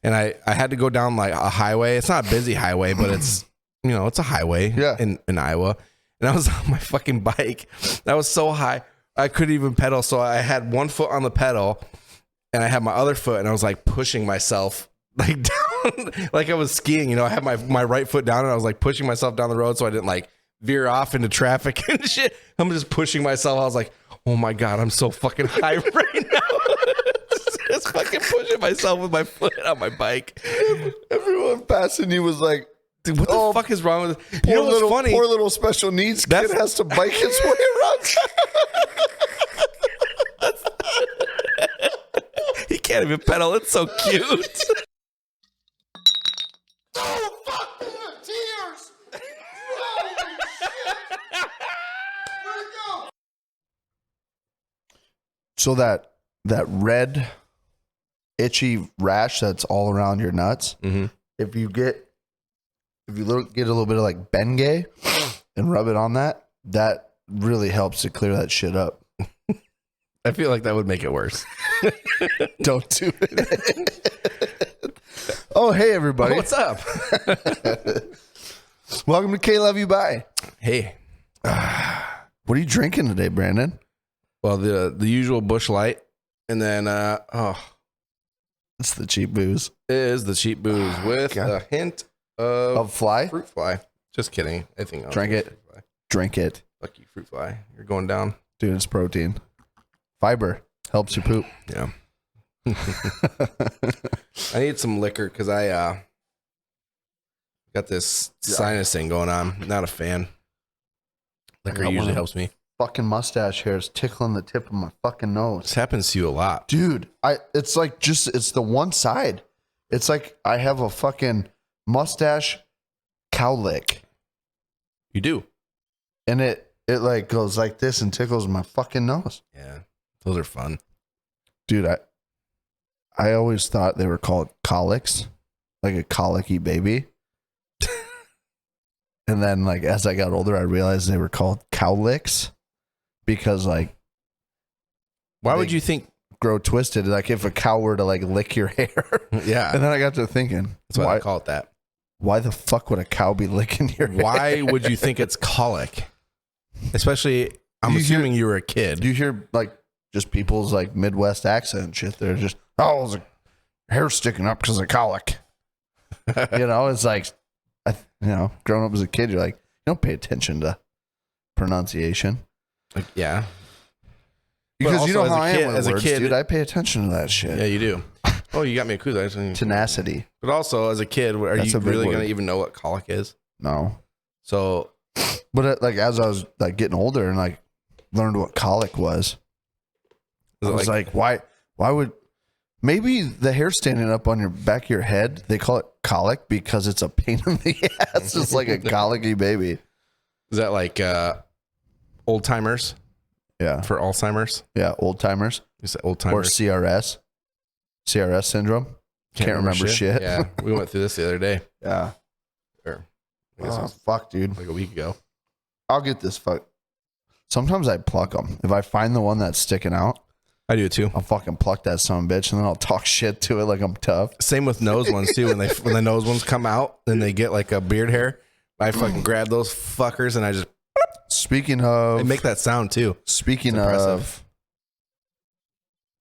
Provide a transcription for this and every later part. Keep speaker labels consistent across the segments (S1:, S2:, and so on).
S1: And I had to go down like a highway. It's not a busy highway, but it's, it's a highway in Iowa. And I was on my fucking bike. That was so high. I couldn't even pedal. So I had one foot on the pedal and I had my other foot and I was like pushing myself like down, like I was skiing, I had my right foot down and I was like pushing myself down the road so I didn't like veer off into traffic and shit. I'm just pushing myself. I was like, oh my God, I'm so fucking high right now. Just fucking pushing myself with my foot on my bike.
S2: Everyone passing you was like,
S1: dude, what the fuck is wrong with this?
S2: Poor little special needs kid has to bike his way around.
S1: He can't even pedal. It's so cute.
S2: Oh, fuck, tears. Holy shit. Where'd it go? So that red itchy rash that's all around your nuts, if you get a little bit of like Bengay and rub it on that really helps to clear that shit up.
S1: I feel like that would make it worse.
S2: Don't do it. Oh, hey, everybody.
S1: What's up?
S2: Welcome to K Love You Bye.
S1: Hey.
S2: What are you drinking today, Brandon?
S1: Well, the usual Busch Light. And then,
S2: it's the cheap booze.
S1: It is the cheap booze with a hint of
S2: fly?
S1: Fruit fly. Just kidding. I think I'll
S2: drink it. Drink it.
S1: Lucky fruit fly. You're going down.
S2: Dude, it's protein. Fiber. Helps you poop.
S1: Yeah. I need some liquor because I got this sinus thing going on. Not a fan. Liquor usually helps me.
S2: Fucking mustache hairs tickling the tip of my fucking nose.
S1: This happens to you a lot.
S2: Dude, it's like it's the one side. It's like I have a fucking mustache cowlick.
S1: You do.
S2: And it like goes like this and tickles my fucking nose.
S1: Yeah. Those are fun.
S2: Dude, I always thought they were called colics, like a colicky baby. And then like as I got older, I realized they were called cowlicks because like
S1: why would you think
S2: grow twisted? Like if a cow were to like lick your hair.
S1: Yeah.
S2: And then I got to thinking,
S1: that's why I call it that.
S2: Why the fuck would a cow be licking your hair?
S1: Why would you think it's colic? Especially, I'm assuming you were a kid.
S2: Do you hear like just people's like Midwest accent and shit? They're just, there's a hair sticking up because of colic. It's like, growing up as a kid, you're like, you don't pay attention to pronunciation.
S1: Like, yeah.
S2: Because you know how I am with
S1: as
S2: words,
S1: a kid,
S2: dude. I pay attention to that shit.
S1: Yeah, you do. Oh, you got me a clue.
S2: Tenacity.
S1: But also, as a kid, are you really going to even know what colic is?
S2: No.
S1: So,
S2: but like as I was like getting older and like learned what colic was, I was like, why would maybe the hair standing up on your back of your head? They call it colic because it's a pain in the ass. It's like a colicky baby.
S1: Is that like old timers?
S2: Yeah.
S1: For Alzheimer's?
S2: Yeah, old timers.
S1: Is that old timers?
S2: Or CRS syndrome. Can't remember shit.
S1: Yeah, we went through this the other day.
S2: Yeah. Fuck, dude.
S1: Like a week ago.
S2: I'll get this fuck. Sometimes I pluck them. If I find the one that's sticking out,
S1: I do too.
S2: I'll fucking pluck that son of a bitch and then I'll talk shit to it like I'm tough.
S1: Same with nose ones too. When the nose ones come out, then they get like a beard hair. I fucking grab those fuckers and I just.
S2: Speaking of,
S1: they make that sound too.
S2: Speaking of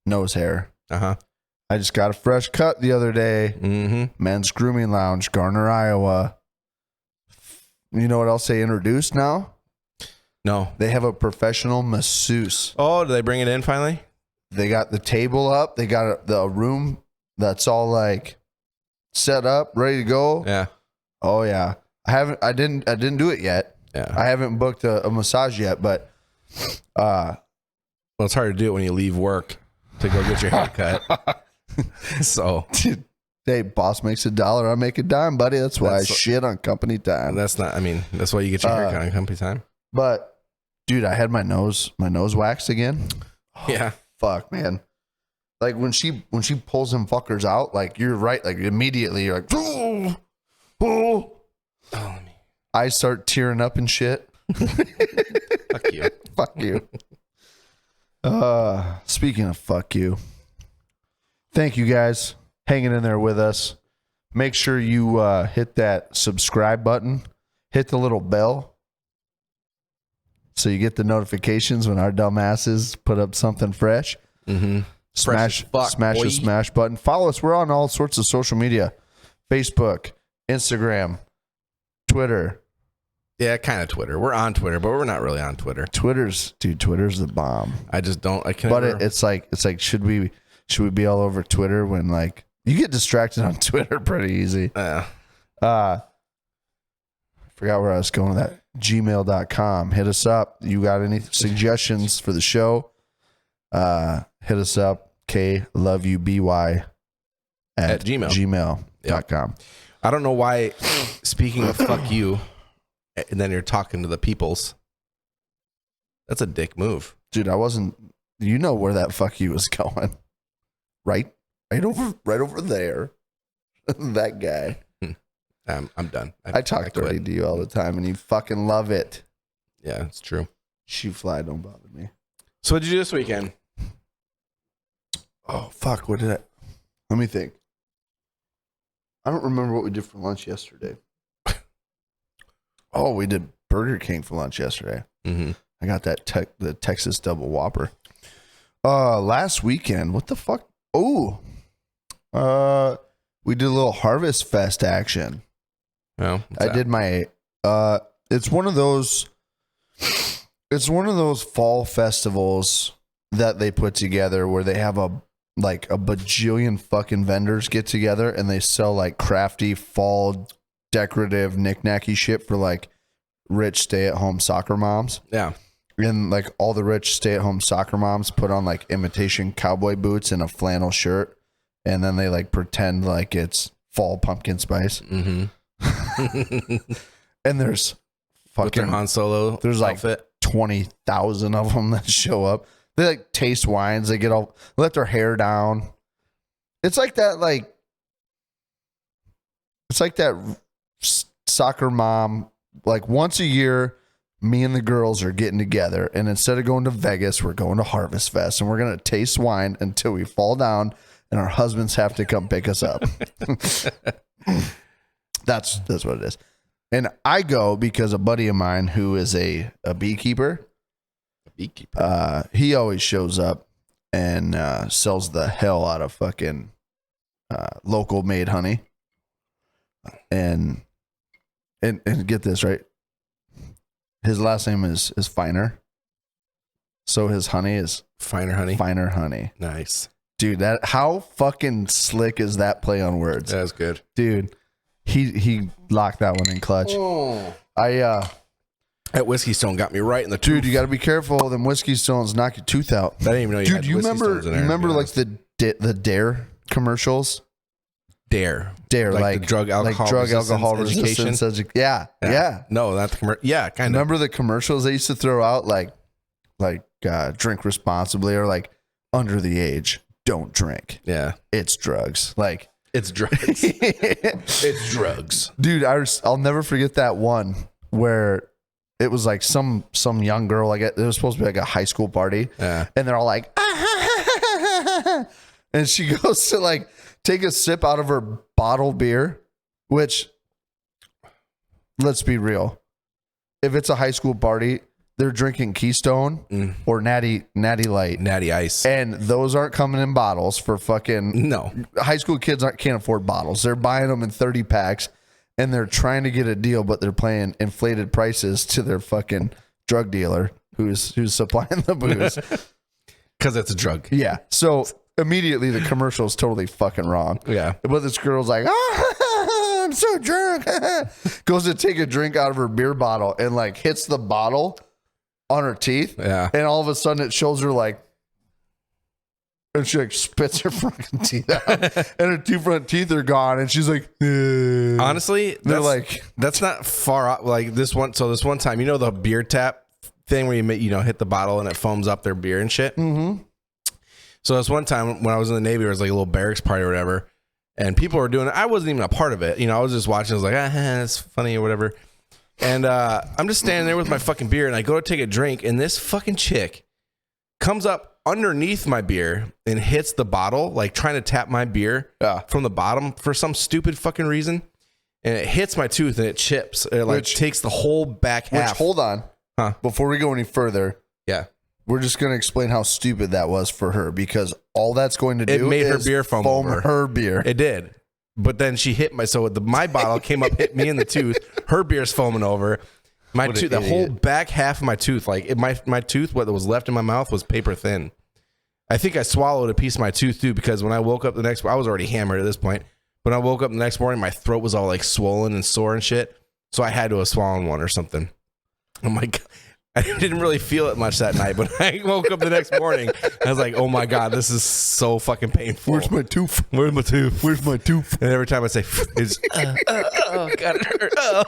S2: nose hair, I just got a fresh cut the other day. Men's Grooming Lounge, Garner, Iowa. You know what else they introduced now?
S1: No,
S2: they have a professional masseuse.
S1: Oh, did they bring it in finally?
S2: They got the table up. They got the room that's all like set up, ready to go.
S1: Yeah.
S2: Oh yeah. I didn't do it yet.
S1: Yeah.
S2: I haven't booked a massage yet, but
S1: well, it's hard to do it when you leave work to go get your hair cut. So,
S2: hey, boss makes $1, I make a dime, buddy. That's why I shit on company time.
S1: That's why you get your hair cut on company time.
S2: But dude, I had my nose waxed again.
S1: Yeah.
S2: Fuck, man. Like when she pulls them fuckers out, like you're right, like immediately you're like, oh. I start tearing up and shit.
S1: Fuck you.
S2: Fuck you. Speaking of fuck you. Thank you guys. hanging in there with us. Make sure you hit that subscribe button. Hit the little bell so you get the notifications when our dumbasses put up something fresh.
S1: Mm-hmm.
S2: Smash the smash button. Follow us. We're on all sorts of social media. Facebook, Instagram, Twitter.
S1: Yeah, kind of Twitter. We're on Twitter, but we're not really on Twitter.
S2: Twitter's the bomb.
S1: I just don't. I can't.
S2: But it's like should we be all over Twitter when like you get distracted on Twitter pretty easy. Forgot where I was going with that. gmail.com. Hit us up. You got any suggestions for the show? Hit us up. KLoveYouBY at gmail.com.
S1: Yep. I don't know why, speaking of fuck you, and then you're talking to the peoples. That's a dick move.
S2: Dude, I wasn't, you know where that fuck you was going. Right over there. That guy.
S1: I'm done.
S2: I talk dirty to you all the time, and you fucking love it.
S1: Yeah, it's true.
S2: Shoe fly, don't bother me.
S1: So what'd you do this weekend?
S2: Oh, fuck. What did I... Let me think. I don't remember what we did for lunch yesterday. Oh, we did Burger King for lunch yesterday.
S1: Mm-hmm.
S2: I got that the Texas Double Whopper. Last weekend, what the fuck? Oh, we did a little Harvest Fest action.
S1: Oh,
S2: I did my. It's one of those fall festivals that they put together where they have a bajillion fucking vendors get together and they sell like crafty fall decorative knick-knacky shit for like rich stay-at-home soccer moms.
S1: Yeah.
S2: And like all the rich stay-at-home soccer moms put on like imitation cowboy boots and a flannel shirt, and then they like pretend like it's fall pumpkin spice.
S1: Mm-hmm.
S2: And there's fucking
S1: with their Han Solo.
S2: There's like
S1: outfit.
S2: 20,000 of them that show up. They like taste wines. They let their hair down. It's like that soccer mom. Like once a year, me and the girls are getting together, and instead of going to Vegas, we're going to Harvest Fest, and we're gonna taste wine until we fall down, and our husbands have to come pick us up. That's what it is. And I go because a buddy of mine who is a beekeeper. He always shows up and sells the hell out of fucking local made honey. And get this right. His last name is Finer. So his honey is
S1: Finer Honey.
S2: Finer Honey.
S1: Nice.
S2: Dude, how fucking slick is that play on words?
S1: That was good.
S2: Dude, he locked that one in clutch.
S1: Oh.
S2: That
S1: Whiskey Stone got me right in the tooth.
S2: Dude, you got to be careful. Them Whiskey Stones knock your tooth out.
S1: I didn't even know you had Whiskey Stones in there.
S2: You remember like the Dare commercials?
S1: Dare,
S2: like
S1: the drug alcohol resistance education.
S2: Yeah.
S1: No, not the commercial. Yeah, kind of.
S2: Remember the commercials they used to throw out like drink responsibly or like under the age, don't drink.
S1: Yeah,
S2: it's drugs. Like
S1: it's drugs. It's drugs,
S2: dude. I'll never forget that one where it was like some young girl. Like it was supposed to be like a high school party, and they're all like, and she goes to like take a sip out of her bottled beer, which, let's be real, if it's a high school party, they're drinking Keystone or Natty Light,
S1: Natty Ice,
S2: and those aren't coming in bottles for fucking
S1: no.
S2: High school kids can't afford bottles. They're buying them in 30 packs, and they're trying to get a deal, but they're paying inflated prices to their fucking drug dealer who's supplying the booze
S1: because it's a drug.
S2: Yeah, so. Immediately, the commercial is totally fucking wrong.
S1: Yeah.
S2: But this girl's like, oh, I'm so drunk. Goes to take a drink out of her beer bottle and like hits the bottle on her teeth.
S1: Yeah.
S2: And all of a sudden it shows her like, and she like spits her fucking teeth out. And her two front teeth are gone. And she's like,
S1: honestly, that's not far off. Like this one time, you know, the beer tap thing where you hit the bottle and it foams up their beer and shit.
S2: Mm-hmm.
S1: So this one time when I was in the Navy, it was like a little barracks party or whatever, and people were doing it. I wasn't even a part of it. I was just watching. I was like, it's funny or whatever. And I'm just standing there with my fucking beer, and I go to take a drink, and this fucking chick comes up underneath my beer and hits the bottle, like trying to tap my beer from the bottom for some stupid fucking reason. And it hits my tooth and it chips. It takes the whole back half.
S2: Which, hold on. Before we go any further.
S1: Yeah.
S2: We're just going to explain how stupid that was for her, because all that's going to do
S1: it made
S2: is
S1: her beer foam over.
S2: Her beer.
S1: It did. But then she hit my bottle came up, hit me in the tooth. Her beer's foaming over. My tooth, the whole back half of my tooth, my tooth, what was left in my mouth was paper thin. I think I swallowed a piece of my tooth too, because when I woke up I was already hammered at this point. When I woke up the next morning, my throat was all like swollen and sore and shit. So I had to have swallowed one or something. Oh my God. I didn't really feel it much that night, but I woke up the next morning. I was like, oh my God, this is so fucking painful.
S2: Where's my tooth?
S1: Where's my tooth?
S2: Where's my tooth?
S1: And every time I say, it's, oh, God, it hurt. Oh.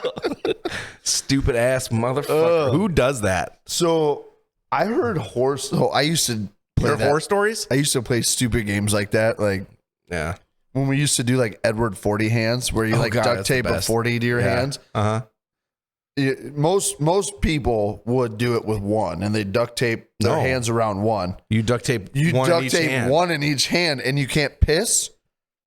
S1: Stupid ass motherfucker. Who does that?
S2: So I heard horse. So I used to play
S1: horror stories.
S2: I used to play stupid games like that. Like,
S1: yeah.
S2: When we used to do like Edward 40 hands, where you duct tape a 40 to your hands. Most people would do it with one, and they duct tape their hands around one.
S1: You duct tape
S2: one in each hand, and you can't piss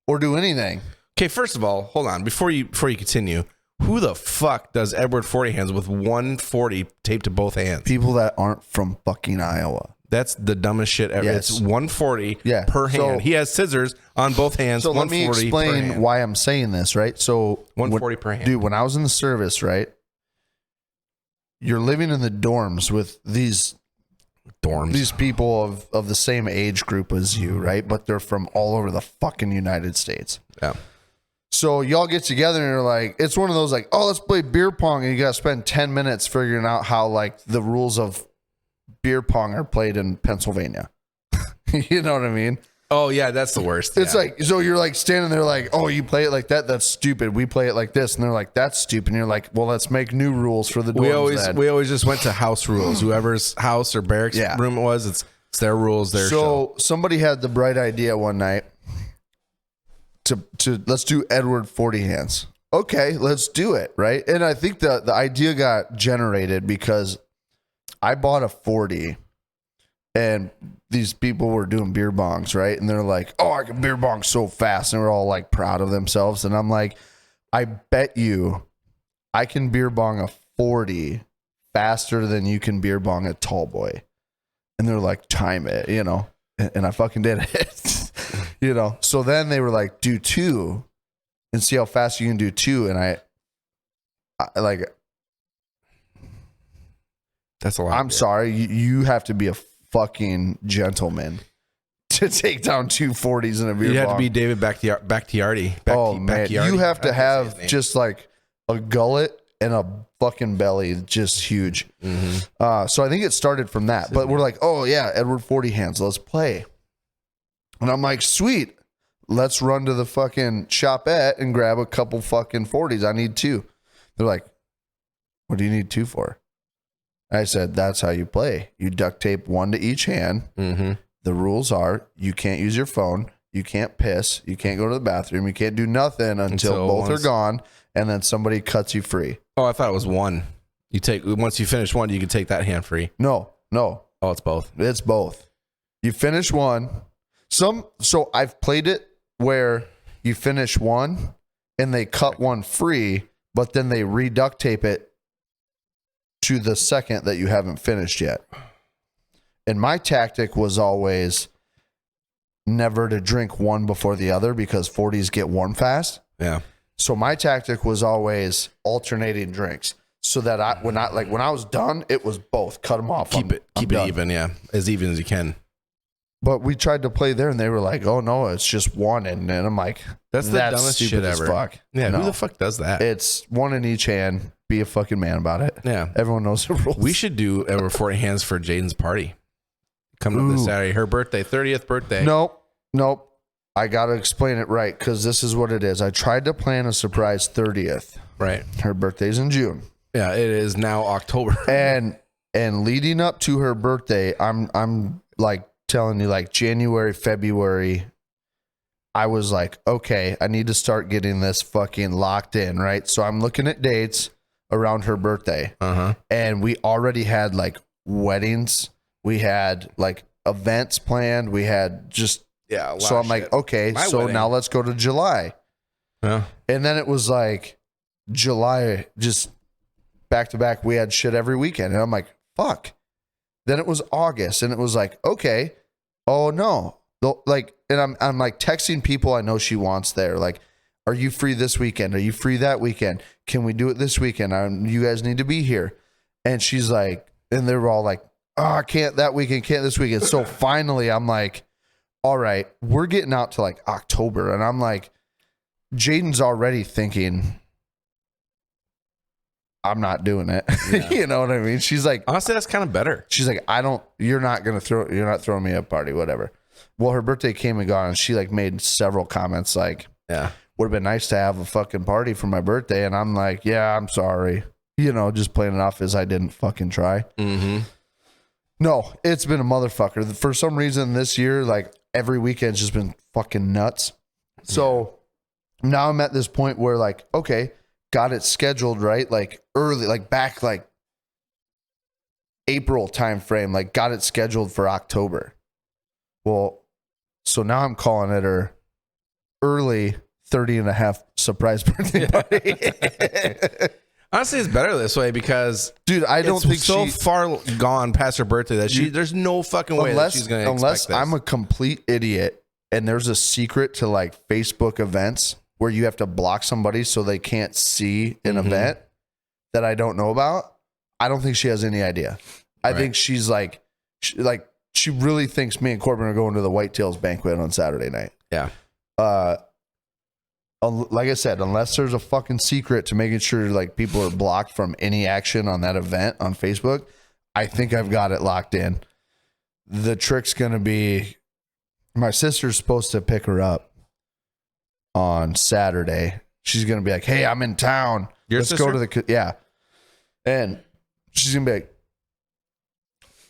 S2: or do anything.
S1: Okay, first of all, hold on. Before you continue, who the fuck does Edward 40 hands with 140 taped to both hands?
S2: People that aren't from fucking Iowa.
S1: That's the dumbest shit ever.
S2: Yes.
S1: It's 140 per hand. So, he has scissors on both hands.
S2: So let me explain why I'm saying this, right? So
S1: 140 per hand.
S2: Dude, when I was in the service, right? You're living in the dorms with these people of the same age group as you, right? But they're from all over the fucking United States.
S1: Yeah.
S2: So y'all get together and you're like, it's one of those like, oh, let's play beer pong. And you got to spend 10 minutes figuring out how like the rules of beer pong are played in Pennsylvania. You know what I mean?
S1: Oh yeah, that's the worst.
S2: It's like, so you're like standing there like, oh, you play it like that? That's stupid. We play it like this. And they're like, that's stupid. And you're like, well, let's make new rules for the dorms.
S1: We always just went to house rules. Whoever's house or barracks room it was, it's their rules, their show.
S2: Somebody had the bright idea one night to let's do Edward 40 hands. Okay, let's do it, right? And I think the idea got generated because I bought a 40 and these people were doing beer bongs, right? And they're like, oh, I can beer bong so fast. And we're all like proud of themselves. And I'm like, I bet you I can beer bong a 40 faster than you can beer bong a tall boy. And they're like, time it, you know? And I fucking did it, you know? So then they were like, do 2 and see how fast you can do 2. And I like,
S1: that's a lot.
S2: I'm sorry. You have to be a fucking gentleman to take down 2 40s in a beer bong.
S1: You have to be David Bakhtiari.
S2: Man, you have to have just like a gullet and a fucking belly, just huge. Mm-hmm. So I think it started from that. But we're like, oh yeah, Edward 40 hands, let's play. And I'm like, sweet, let's run to the fucking shopette and grab a couple fucking 40s. I need 2. They're like, what do you need 2 for? I said, that's how you play. You duct tape 1 to each hand. Mm-hmm. The rules are you can't use your phone. You can't piss. You can't go to the bathroom. You can't do nothing until both are gone. And then somebody cuts you free.
S1: Oh, I thought it was 1. You take, once you finish 1, you can take that hand free.
S2: No.
S1: Oh, it's both.
S2: It's both. You finish 1. So I've played it where you finish 1 and they cut 1 free, but then they reduct tape it to the second that you haven't finished yet. And my tactic was always never to drink one before the other because 40s get warm fast.
S1: Yeah.
S2: So my tactic was always alternating drinks so that when I was done, it was both. Cut them off.
S1: Keep it even, yeah. As even as you can.
S2: But we tried to play there and they were like, oh no, it's just 1. And I'm like,
S1: that's the dumbest shit ever.
S2: Fuck.
S1: Yeah, no. Who the fuck does that?
S2: It's 1 in each hand. Be a fucking man about it.
S1: Yeah.
S2: Everyone knows the rules.
S1: We should do Edward 40 hands for Jaden's party. Coming up this Saturday. Her birthday, 30th birthday.
S2: Nope. I got to explain it right because this is what it is. I tried to plan a surprise 30th.
S1: Right.
S2: Her birthday's in June.
S1: Yeah, it is now October.
S2: and leading up to her birthday, I'm like telling you like January, February, I was like, okay, I need to start getting this fucking locked in, right? So I'm looking at dates around her birthday. And we already had like weddings. We had like events planned. We had just, so I'm like, okay, so wedding. Now let's go to July. Yeah. And then it was like July, just back to back. We had shit every weekend. And I'm like, fuck. Then it was August and it was like, okay, oh no. Like, and I'm like texting people I know she wants there. Like, are you free this weekend? Are you free that weekend? Can we do it this weekend? You guys need to be here. And she's like, and they were all like, oh, I can't that weekend, can't this weekend. So finally I'm like, all right, we're getting out to like October. And I'm like, Jaden's already thinking, I'm not doing it. Yeah. You know what I mean? She's like,
S1: honestly, that's kind of better.
S2: She's like, you're not throwing me a party, whatever. Well, her birthday came and gone and she like made several comments like, yeah, would have been nice to have a fucking party for my birthday. And I'm like, yeah, I'm sorry. You know, just playing it off as I didn't fucking try. Mm-hmm. No, it's been a motherfucker. For some reason this year, like every weekend's just been fucking nuts. So now I'm at this point where like, okay, got it scheduled, right? Like early, like back like April time frame, like got it scheduled for October. Well, so now I'm calling it her early 30 and a half surprise birthday party.
S1: Honestly, it's better this way because,
S2: dude, I don't think
S1: so far gone past her birthday that there's no fucking way that she's going to expect this.
S2: I'm a complete idiot and there's a secret to like Facebook events where you have to block somebody so they can't see an event that I don't know about. I don't think she has any idea. I think she's like, she really thinks me and Corbin are going to the Whitetails banquet on Saturday night.
S1: Yeah.
S2: Like I said, unless there's a fucking secret to making sure like people are blocked from any action on that event on Facebook, I think I've got it locked in. The trick's going to be my sister's supposed to pick her up on Saturday. She's going to be like, hey, I'm in town. Let's go to the, yeah. And she's going to be like,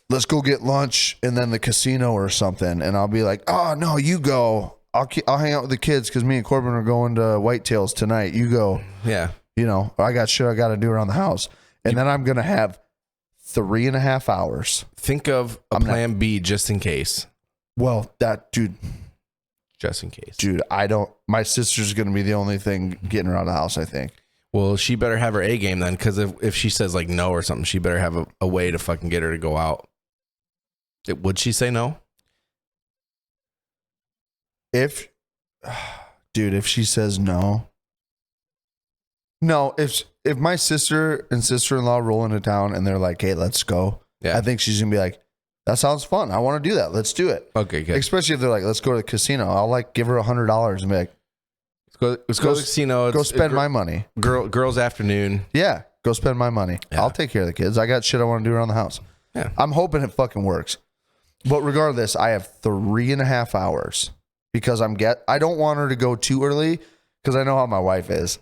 S2: let's go get lunch and then the casino or something. And I'll be like, oh no, you go. I'll hang out with the kids because me and Corbin are going to Whitetails tonight. You go.
S1: Yeah.
S2: You know, I got shit I got to do around the house. And then I'm going to have 3.5 hours.
S1: Think of a plan B just in case.
S2: Well, dude.
S1: Just in case.
S2: Dude, my sister's going to be the only thing getting her out of the house, I think.
S1: Well, she better have her A game then because if she says like no or something, she better have a way to fucking get her to go out. Would she say no?
S2: If she says no, if my sister and sister-in-law roll into town and they're like, hey, let's go. Yeah. I think she's going to be like, that sounds fun. I want to do that. Let's do it.
S1: Okay, good.
S2: Especially if they're like, let's go to the casino. I'll like give her $100 and be like,
S1: let's go to the casino.
S2: Go spend my money.
S1: Girls afternoon.
S2: Yeah. Go spend my money. Yeah. I'll take care of the kids. I got shit I want to do around the house. Yeah. I'm hoping it fucking works. But regardless, I have 3.5 hours. Because I don't want her to go too early because I know how my wife is.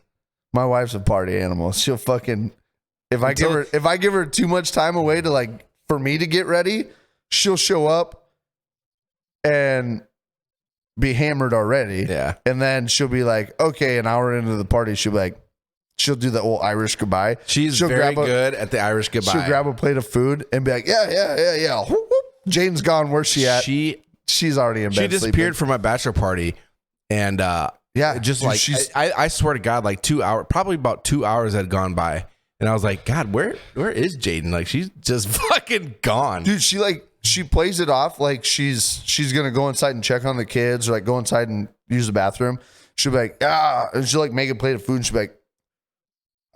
S2: My wife's a party animal. She'll fucking if I give her too much time away to like for me to get ready, she'll show up and be hammered already.
S1: Yeah.
S2: And then she'll be like, okay, an hour into the party, she'll be like, she'll do the old Irish goodbye.
S1: She'll very good at the Irish goodbye.
S2: She'll grab a plate of food and be like, yeah. Whoop, whoop. Jane's gone. Where's she at? She's already in bed.
S1: She disappeared sleeping. From my bachelor party, and just like I swear to God, like 2 hours, probably about 2 hours had gone by, and I was like, God, where is Jaden? Like she's just fucking gone,
S2: dude. She plays it off like she's gonna go inside and check on the kids, or like go inside and use the bathroom. She'll be like, and she'll like make a plate of food, and she'll be like,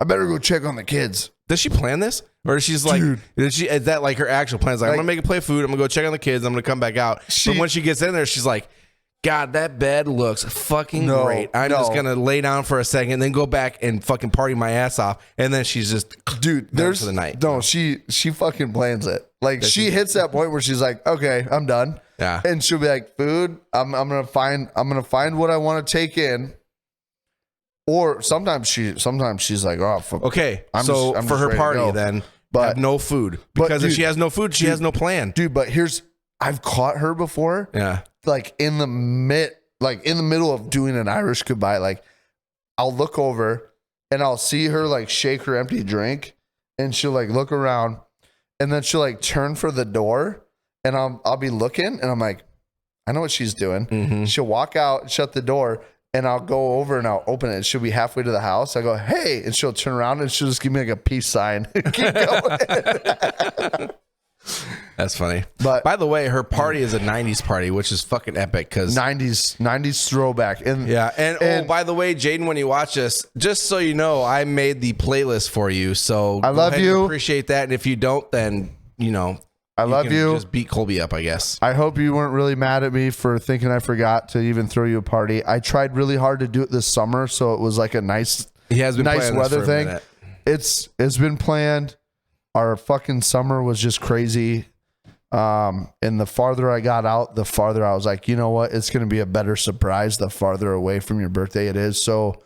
S2: I better go check on the kids.
S1: Does she plan this? Or she's like, is that like her actual plan? Like, I'm going to make a plate of food. I'm going to go check on the kids. I'm going to come back out. But when she gets in there, she's like, God, that bed looks fucking great. I'm just going to lay down for a second, then go back and fucking party my ass off. And then she's just, there's for the night.
S2: No, she fucking plans it. Like she hits that point where she's like, okay, I'm done.
S1: Yeah.
S2: And she'll be like, food, I'm going to find what I want to take in. Or sometimes she's like, oh, fuck.
S1: Okay. I'm for her party then. But have no food because if she has no food, she has no plan,
S2: dude. But I've caught her before.
S1: Yeah,
S2: like in the middle of doing an Irish goodbye. Like I'll look over and I'll see her like shake her empty drink, and she'll like look around, and then she'll like turn for the door, and I'll be looking, and I'm like, I know what she's doing. Mm-hmm. She'll walk out, shut the door, and I'll go over and I'll open it. She'll be halfway to the house. I go, hey, and she'll turn around and she'll just give me like a peace sign. Keep going.
S1: That's funny. But by the way, her party is a 90s party, which is fucking epic because
S2: 90s throwback. And
S1: oh, by the way, Jaden, when you watch this, just so you know, I made the playlist for you. So
S2: I love you.
S1: Appreciate that. And if you don't, then
S2: I love you.
S1: Just beat Colby up, I guess.
S2: I hope you weren't really mad at me for thinking I forgot to even throw you a party. I tried really hard to do it this summer, so it was like a nice weather thing. It's been planned. Our fucking summer was just crazy. And the farther I got out, the farther I was like, you know what? It's going to be a better surprise the farther away from your birthday it is. So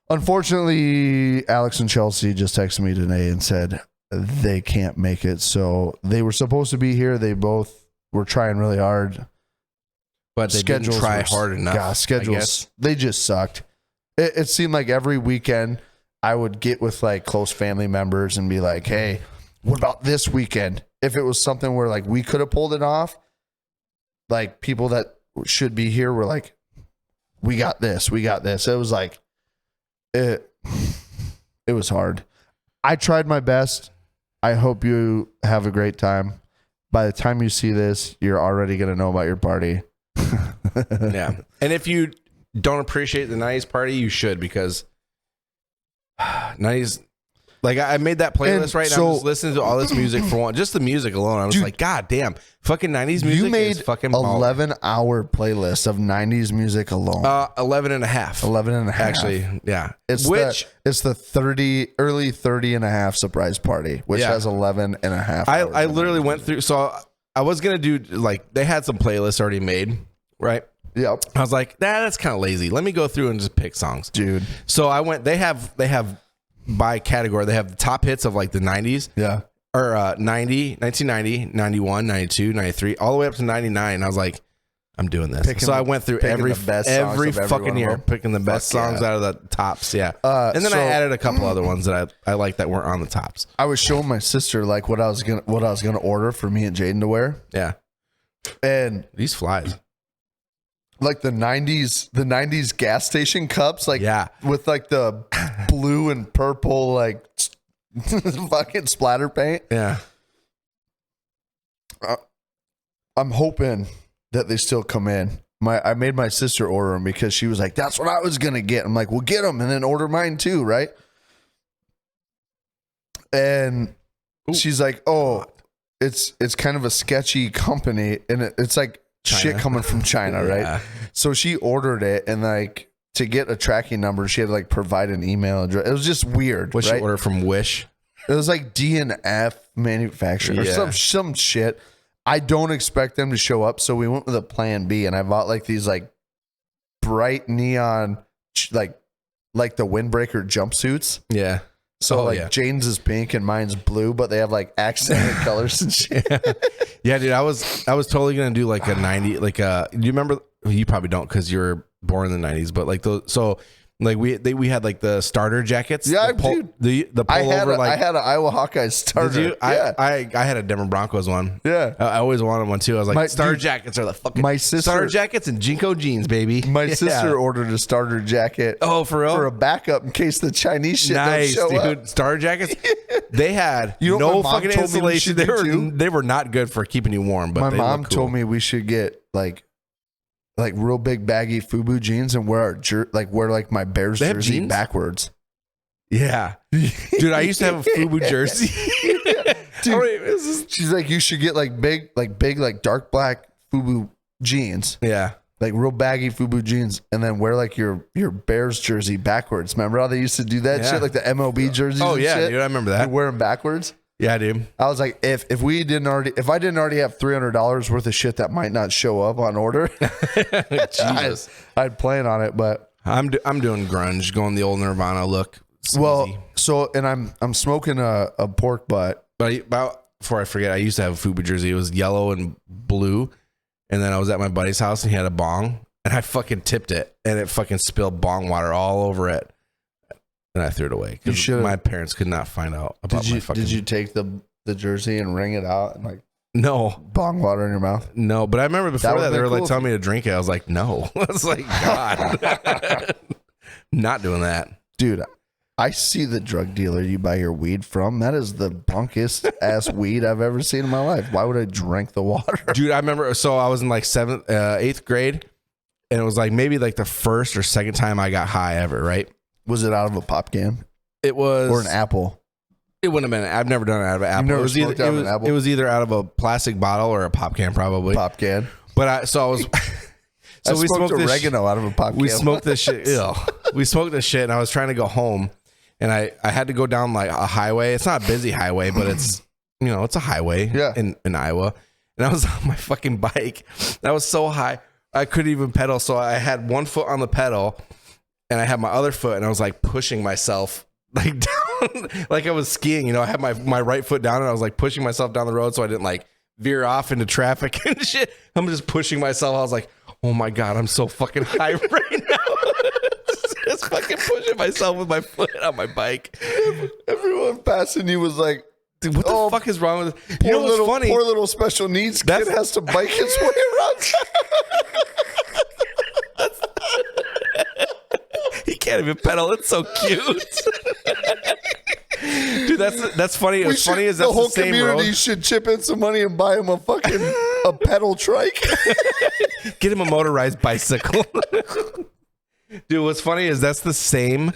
S2: unfortunately, Alex and Chelsea just texted me today and said they can't make it. So they were supposed to be here. They both were trying really hard.
S1: But they didn't try hard enough.
S2: Yeah, schedules, they just sucked. It seemed like every weekend I would get with like close family members and be like, hey, what about this weekend? If it was something where like we could have pulled it off, like people that should be here were like, we got this. It was like, it was hard. I tried my best. I hope you have a great time. By the time you see this, you're already going to know about your party.
S1: Yeah. And if you don't appreciate the 90s party, you should, because 90s, like I made that playlist right now. I'm just listening to all this music for one, just the music alone. I was like, God damn, fucking 90s music.
S2: You made
S1: is fucking
S2: 11-hour playlist of 90s music alone.
S1: 11 and a half.
S2: 11 and a half.
S1: Actually, yeah.
S2: It's the early 30 and a half surprise party, which has 11 and a half.
S1: I literally went through. So I was going to do, like, they had some playlists already made, right?
S2: Yep.
S1: I was like, that's kind of lazy. Let me go through and just pick songs.
S2: Dude.
S1: So I went, they have by category, they have the top hits of like the 90s.
S2: Yeah.
S1: Or 1990, 91, 92, 93, all the way up to 99. I was like, I'm doing this. So I went through every fucking year, picking the best songs out of the tops. Yeah. And then I added a couple other ones that I like that weren't on the tops.
S2: I was showing my sister like what I was gonna order for me and Jaden to wear.
S1: Yeah.
S2: And
S1: these flies.
S2: Like the 90s gas station cups, like with like the blue and purple like fucking splatter paint.
S1: Yeah.
S2: I'm hoping that they still come in. I made my sister order them because she was like, that's what I was gonna get. I'm like, well, get them and then order mine too, right? And she's like, oh, it's kind of a sketchy company, and it's like China. Shit coming from China, right? So she ordered it, and like to get a tracking number, she had to like provide an email address. It was just weird.
S1: What, she ordered from Wish?
S2: It was like DNF manufacturer or some shit. I don't expect them to show up, so we went with a plan B, and I bought like these like bright neon like the windbreaker jumpsuits.
S1: Yeah.
S2: So Jane's is pink and mine's blue, but they have like accented colors and shit.
S1: Yeah, dude, I was totally gonna do like a 90, like do you remember? You probably don't because you were born in the 90s, but like those. So like we had like the starter jackets.
S2: Yeah, dude.
S1: The pullover.
S2: I had an Iowa Hawkeyes starter.
S1: Did you?
S2: Yeah.
S1: I had a Denver Broncos one.
S2: Yeah,
S1: I always wanted one too. I was like, starter jackets are the fucking starter jackets and Jinko jeans, baby.
S2: My sister ordered a starter jacket.
S1: Oh, for real?
S2: For a backup in case the Chinese shit don't show up.
S1: Starter jackets. They had no fucking insulation. They were not good for keeping you warm. But
S2: my mom told me we should get like real big baggy FUBU jeans and wear wear my Bears jersey backwards.
S1: Yeah. Dude, I used to have a FUBU jersey.
S2: Dude, she's like, you should get like big dark black FUBU jeans.
S1: Yeah.
S2: Like real baggy FUBU jeans, and then wear like your Bears jersey backwards. Remember how they used to do that shit? Like the MLB jerseys. Oh yeah,
S1: dude, I remember that.
S2: You wear them backwards.
S1: Yeah, dude.
S2: I was like, if I didn't already have $300 worth of shit that might not show up on order,
S1: Jesus,
S2: I'd plan on it. But
S1: I'm doing grunge, going the old Nirvana look.
S2: And I'm smoking a pork butt.
S1: But before I forget, I used to have a FUBU jersey. It was yellow and blue, and then I was at my buddy's house and he had a bong, and I fucking tipped it, and it fucking spilled bong water all over it. And I threw it away because my parents could not find out about my fucking...
S2: Did you take the jersey and wring it out? And like...
S1: No.
S2: Bong water in your mouth?
S1: No, but I remember before that they were like telling me to drink it. I was like, no. I was like, God. Not doing that.
S2: Dude, I see the drug dealer you buy your weed from. That is the bunkiest ass weed I've ever seen in my life. Why would I drink the water?
S1: Dude, I remember, so I was in like 8th grade, and it was like maybe like the first or second time I got high ever, right?
S2: Was it out of a pop can?
S1: It was.
S2: Or an apple?
S1: It wouldn't have been. I've never done it out of an apple.
S2: It was
S1: either out of a plastic bottle or a pop can, probably.
S2: Pop can.
S1: But I was. So
S2: we smoked oregano out of a pop can.
S1: We smoked this shit. Ew. We smoked this shit, and I was trying to go home, and I had to go down like a highway. It's not a busy highway, but it's it's a highway in Iowa. And I was on my fucking bike. I was so high I couldn't even pedal. So I had one foot on the pedal, and I had my other foot, and I was like pushing myself like down, like I was skiing. I had my right foot down, and I was like pushing myself down the road so I didn't like veer off into traffic and shit. I'm just pushing myself. I was like, oh my God, I'm so fucking high right now. Just fucking pushing myself with my foot on my bike.
S2: Everyone passing you was like,
S1: dude, what the fuck is wrong with this? You know what's funny?
S2: Poor little special needs kid has to bike his way around.
S1: He can't even pedal. It's so cute. Dude, that's funny. What's funny is that's the whole same community road.
S2: Should chip in some money and buy him a fucking a pedal trike.
S1: Get him a motorized bicycle. Dude, what's funny is that's the same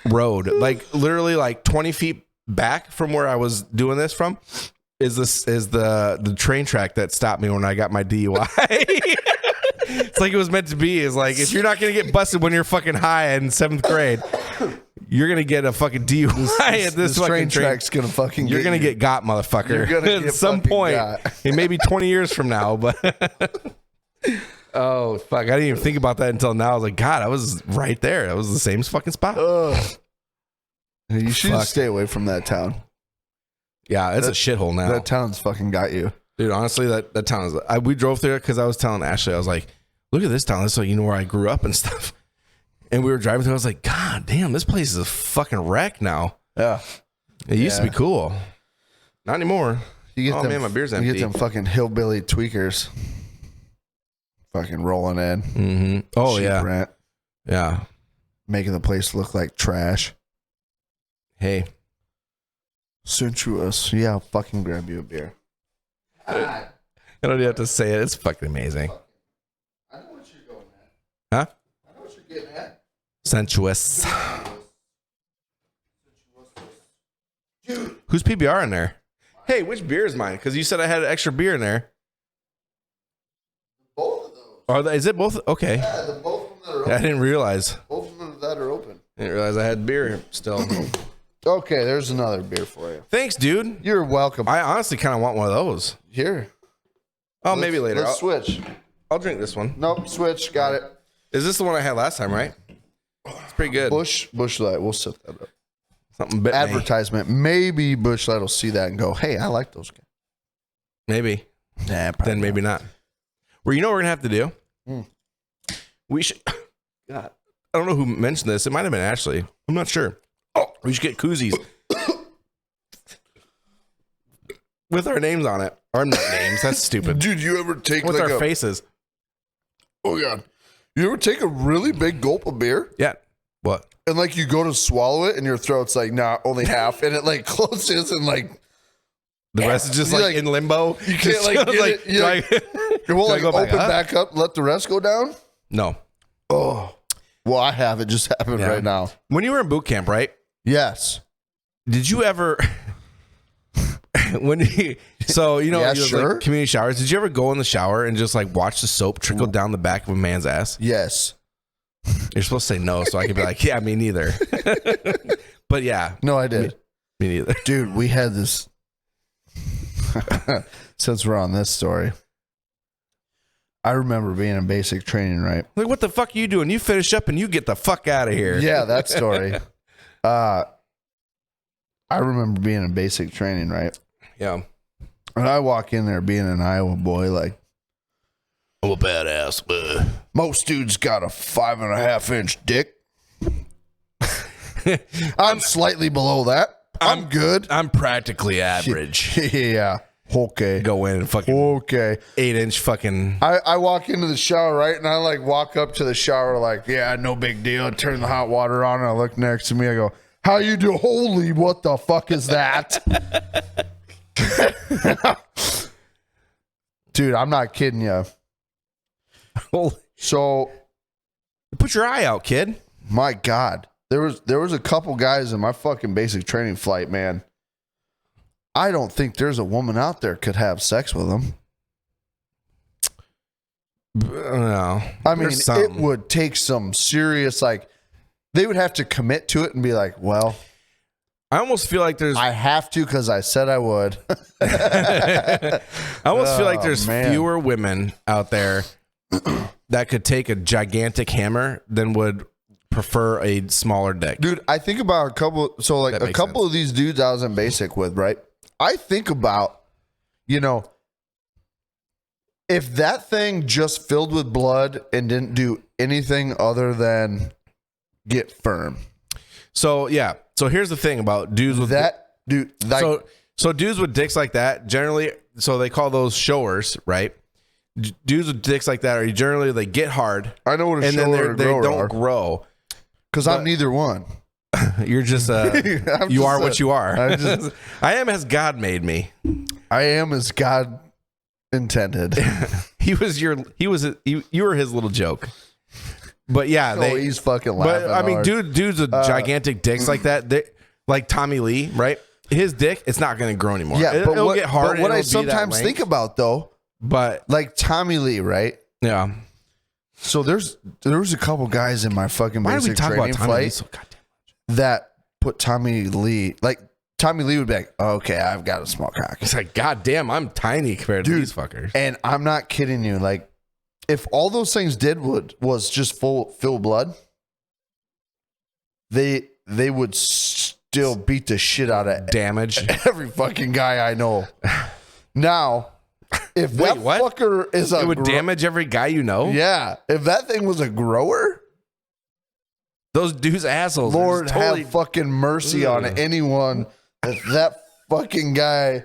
S1: road. Like literally like 20 feet back from where I was doing this from is the train track that stopped me when I got my DUI. It's like it was meant to be. It's like if you're not gonna get busted when you're fucking high in 7th grade, you're gonna get a fucking DUI at this fucking
S2: train track's gonna fucking.
S1: You're gonna get got, motherfucker.
S2: You're gonna
S1: at some point. It may be 20 years from now, but oh fuck, I didn't even think about that until now. I was like, God, I was right there. That was the same fucking spot.
S2: You should stay away from that town.
S1: Yeah, it's a shithole now.
S2: That town's fucking got you,
S1: dude. Honestly, that town is. We drove through it because I was telling Ashley, I was like, look at this town. This is like where I grew up and stuff. And we were driving through. I was like, God damn, this place is a fucking wreck now.
S2: Yeah,
S1: it used to be cool. Not anymore.
S2: Man,
S1: my beer's empty.
S2: You get them fucking hillbilly tweakers, fucking rolling in.
S1: Mm-hmm. Oh yeah,
S2: rent.
S1: Yeah,
S2: making the place look like trash.
S1: Hey,
S2: sensuous. Yeah, I'll fucking grab you a beer.
S1: I don't even have to say it. It's fucking amazing.
S2: I know what you're going at.
S1: Huh?
S2: I know what you're getting at.
S1: Sensuous. Dude. Who's PBR in there? Hey, which beer is mine? Because you said I had an extra beer in there.
S2: Both of those.
S1: Is it both? Okay.
S2: Yeah, both of them that are open.
S1: I didn't realize.
S2: Both of them that are open.
S1: I didn't realize I had beer still.
S2: Okay, there's another beer for you.
S1: Thanks, dude.
S2: You're welcome.
S1: I honestly kind of want one of those.
S2: Here.
S1: Maybe later.
S2: Let's switch.
S1: I'll drink this one.
S2: Nope, switch. Got it.
S1: Is this the one I had last time, right? It's pretty good.
S2: Bush Light. We'll set that up.
S1: Something bit
S2: advertisement. Maybe Bush Light will see that and go, hey, I like those guys.
S1: Maybe.
S2: Nah,
S1: then maybe not. Well, you know what we're going to have to do? We should... God. I don't know who mentioned this. It might have been Ashley. I'm not sure. Oh, we should get koozies. With our names on it. Or not names. That's stupid.
S2: Dude, you ever take
S1: with our faces?
S2: Oh, God. You ever take a really big gulp of beer?
S1: Yeah. What?
S2: And like you go to swallow it and your throat's like, nah, only half. And it like closes and like.
S1: The rest is just like in limbo.
S2: You can't like get it. You won't like open back up, let the rest go down?
S1: No.
S2: Oh. Well, I have. It just happened right now.
S1: When you were in boot camp, right?
S2: Yes.
S1: Did you ever... Sure. Like community showers. Did you ever go in the shower and just like watch the soap trickle down the back of a man's ass?
S2: Yes.
S1: You're supposed to say no, so I could be like, yeah, me neither. But yeah.
S2: No, I did.
S1: Me neither.
S2: Dude, we had this... Since we're on this story... I remember being in basic training, right?
S1: Like, what the fuck are you doing? You finish up and you get the fuck out of here.
S2: Yeah, that story. I remember being in basic training, right?
S1: Yeah.
S2: And I walk in there being an Iowa boy, like,
S1: I'm a badass.
S2: Most dudes got a 5.5-inch dick. I'm slightly below that. I'm good.
S1: I'm practically average.
S2: Yeah. Okay.
S1: Go in and fucking 8-inch fucking.
S2: I walk into the shower, right? And I like walk up to the shower like, yeah, no big deal. I turn the hot water on and I look next to me. I go, how you do? Holy, what the fuck is that? Dude, I'm not kidding you. So
S1: put your eye out, kid.
S2: My God. There was a couple guys in my fucking basic training flight, man. I don't think there's a woman out there could have sex with them.
S1: No.
S2: I mean, it would take some serious, like, they would have to commit to it and be like, well,
S1: I almost feel like there's.
S2: I have to because I said I would.
S1: I almost feel like there's fewer women out there that could take a gigantic hammer than would prefer a smaller dick.
S2: Dude, I think about a couple. So, like, a couple of these dudes I was in basic with, right? I think about, you know, if that thing just filled with blood and didn't do anything other than get firm.
S1: So, yeah. So here's the thing about dudes with
S2: that, dude. Like,
S1: so dudes with dicks like that generally, so they call those showers, right? Dudes with dicks like that are generally, they get hard.
S2: I know what a shower
S1: they don't grow.
S2: Because I'm neither one.
S1: You're just you are what you are. I am as God made me.
S2: I am as God intended.
S1: You were his little joke. But yeah,
S2: he's fucking laughing.
S1: But I mean, dudes with gigantic dicks like that, like Tommy Lee, right? His dick, it's not going to grow anymore.
S2: Yeah,
S1: it'll get hard.
S2: But what I sometimes think about though, like Tommy Lee, right?
S1: Yeah.
S2: So there was a couple guys in my fucking basic training flight that put Tommy Lee, like Tommy Lee would be like, okay, I've got a small cock.
S1: It's like, God damn, I'm tiny compared to these fuckers.
S2: And I'm not kidding you. Like, if all those things did was just fill blood, they would still beat the shit out of
S1: damage
S2: every fucking guy I know. Now, if that fucker is
S1: it would damage every guy you know?
S2: Yeah. If that thing was a grower,
S1: those dudes assholes.
S2: Lord have fucking mercy on anyone if that fucking guy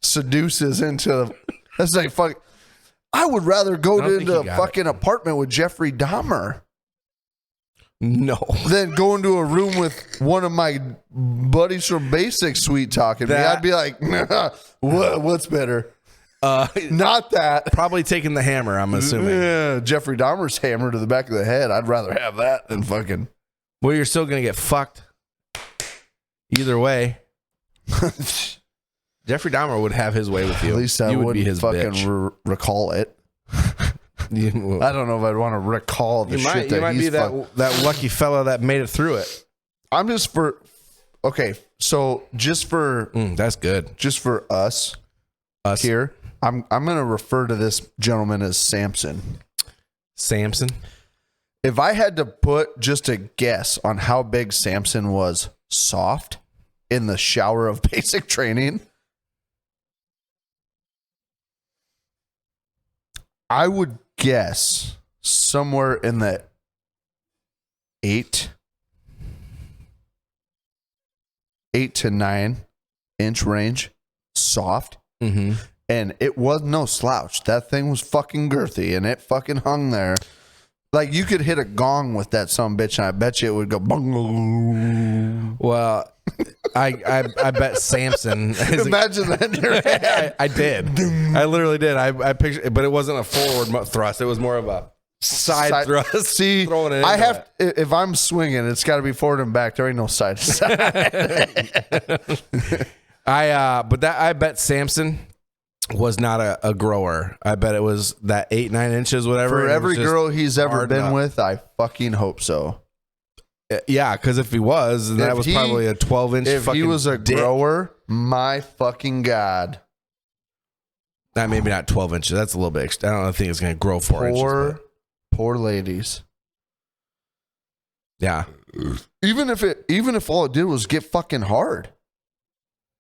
S2: seduces into. That's like fuck. I would rather go into a fucking apartment with Jeffrey Dahmer.
S1: No.
S2: Than go into a room with one of my buddies from Basic sweet talking me. I'd be like, nah, what's better? Not that.
S1: Probably taking the hammer, I'm assuming.
S2: Yeah, Jeffrey Dahmer's hammer to the back of the head. I'd rather have that than fucking.
S1: Well, you're still going to get fucked. Either way. Jeffrey Dahmer would have his way with you.
S2: At least I wouldn't be his fucking recall it. I don't know if I'd want to recall the shit that
S1: you might be that lucky fella that made it through it.
S2: I'm just for. Okay, so just for.
S1: That's good.
S2: Just for us here, I'm going to refer to this gentleman as Samson.
S1: Samson?
S2: If I had to put just a guess on how big Samson was soft in the shower of basic training, I would guess somewhere in the 8 to 9 inch range, soft.
S1: Mm-hmm.
S2: And it was no slouch. That thing was fucking girthy and it fucking hung there. Like, you could hit a gong with that sumbitch, and I bet you it would go bung.
S1: Well, I bet Samson.
S2: Imagine that in your head.
S1: I did. I literally did. I pictured, but it wasn't a forward thrust. It was more of a side thrust.
S2: See,
S1: throwing it.
S2: I have. If I'm swinging, it's got to be forward and back. There ain't no side to side.
S1: I bet Samson was not a grower. I bet it was that 8-9 inches, whatever.
S2: For every girl he's ever been with, I fucking hope so.
S1: Yeah, because if he was, then that was probably a 12-inch.
S2: If he was a grower, my fucking God.
S1: Maybe not 12 inches. That's a little bit. I don't think it's going to grow 4 inches.
S2: Poor ladies.
S1: Yeah.
S2: Even if all it did was get fucking hard.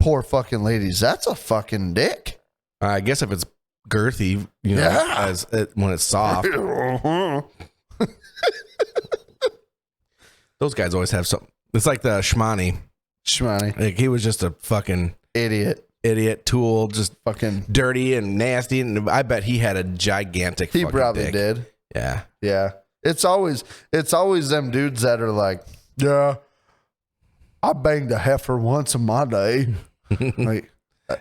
S2: Poor fucking ladies. That's a fucking dick.
S1: I guess if it's girthy, when it's soft. Those guys always have something. It's like the Shmani.
S2: Shmani.
S1: Like, he was just a fucking
S2: idiot.
S1: idiot tool, just
S2: fucking
S1: dirty and nasty. And I bet he had a gigantic.
S2: He
S1: fucking
S2: probably
S1: dick.
S2: did.
S1: Yeah.
S2: Yeah. It's always them dudes that are like, yeah, I banged a heifer once in my day. Like,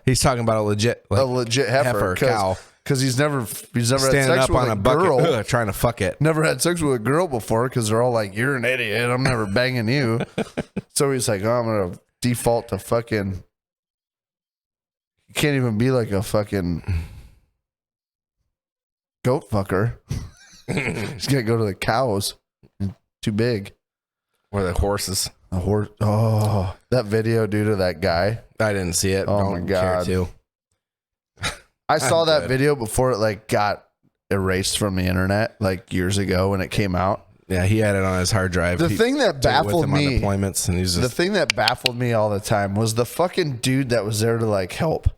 S1: he's talking about a legit
S2: heifer
S1: cow.
S2: Because he's never had
S1: Standing
S2: sex
S1: up
S2: with
S1: on
S2: a
S1: a bucket,
S2: girl.
S1: trying to fuck it.
S2: Never had sex with a girl before because they're all like, you're an idiot. I'm never banging you. So he's like, oh, I'm going to default to fucking. You can't even be like a fucking goat fucker. He's going to go to the cows. Too big.
S1: Or the horses.
S2: The horse. Oh, that video, dude, of that guy.
S1: I didn't see it.
S2: Oh, my God. I saw that video before it like got erased from the internet like years ago when it came out.
S1: Yeah, he had it on his hard drive.
S2: The thing that baffled me,
S1: deployments, and he's just,
S2: the thing that baffled me all the time was the fucking dude that was there to like help.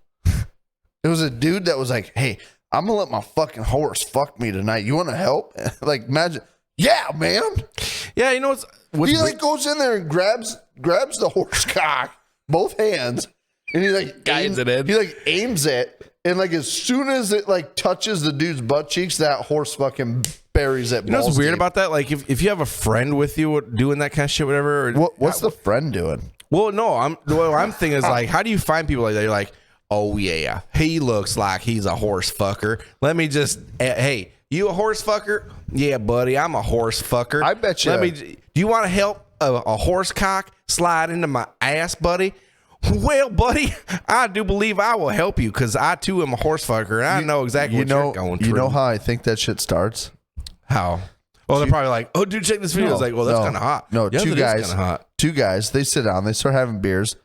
S2: It was a dude that was like, "Hey, I'm gonna let my fucking horse fuck me tonight. You want to help?" Like, imagine, yeah, man.
S1: Yeah, you know what's
S2: he like goes in there and grabs the horse cock, both hands, and he like
S1: guides it in.
S2: He like aims it. And like as soon as it like touches the dude's butt cheeks, that horse fucking buries it.
S1: You know what's weird about that? Like if you have a friend with you doing that kind of shit, whatever. Or,
S2: what's the friend doing?
S1: Well, no, what I'm thinking is like, how do you find people like that? You're like, oh yeah, he looks like he's a horse fucker. Let me just, hey, you a horse fucker? Yeah, buddy, I'm a horse fucker.
S2: I bet you.
S1: Do you want to help a horse cock slide into my ass, buddy? Well, buddy, I do believe I will help you because I too am a horse fucker and I know exactly what you're going through.
S2: You know how I think that shit starts?
S1: How? Well, they're probably like, oh, dude, check this video. It's like, well, that's kind of hot.
S2: No,
S1: yeah,
S2: two guys, they sit down, they start having beers,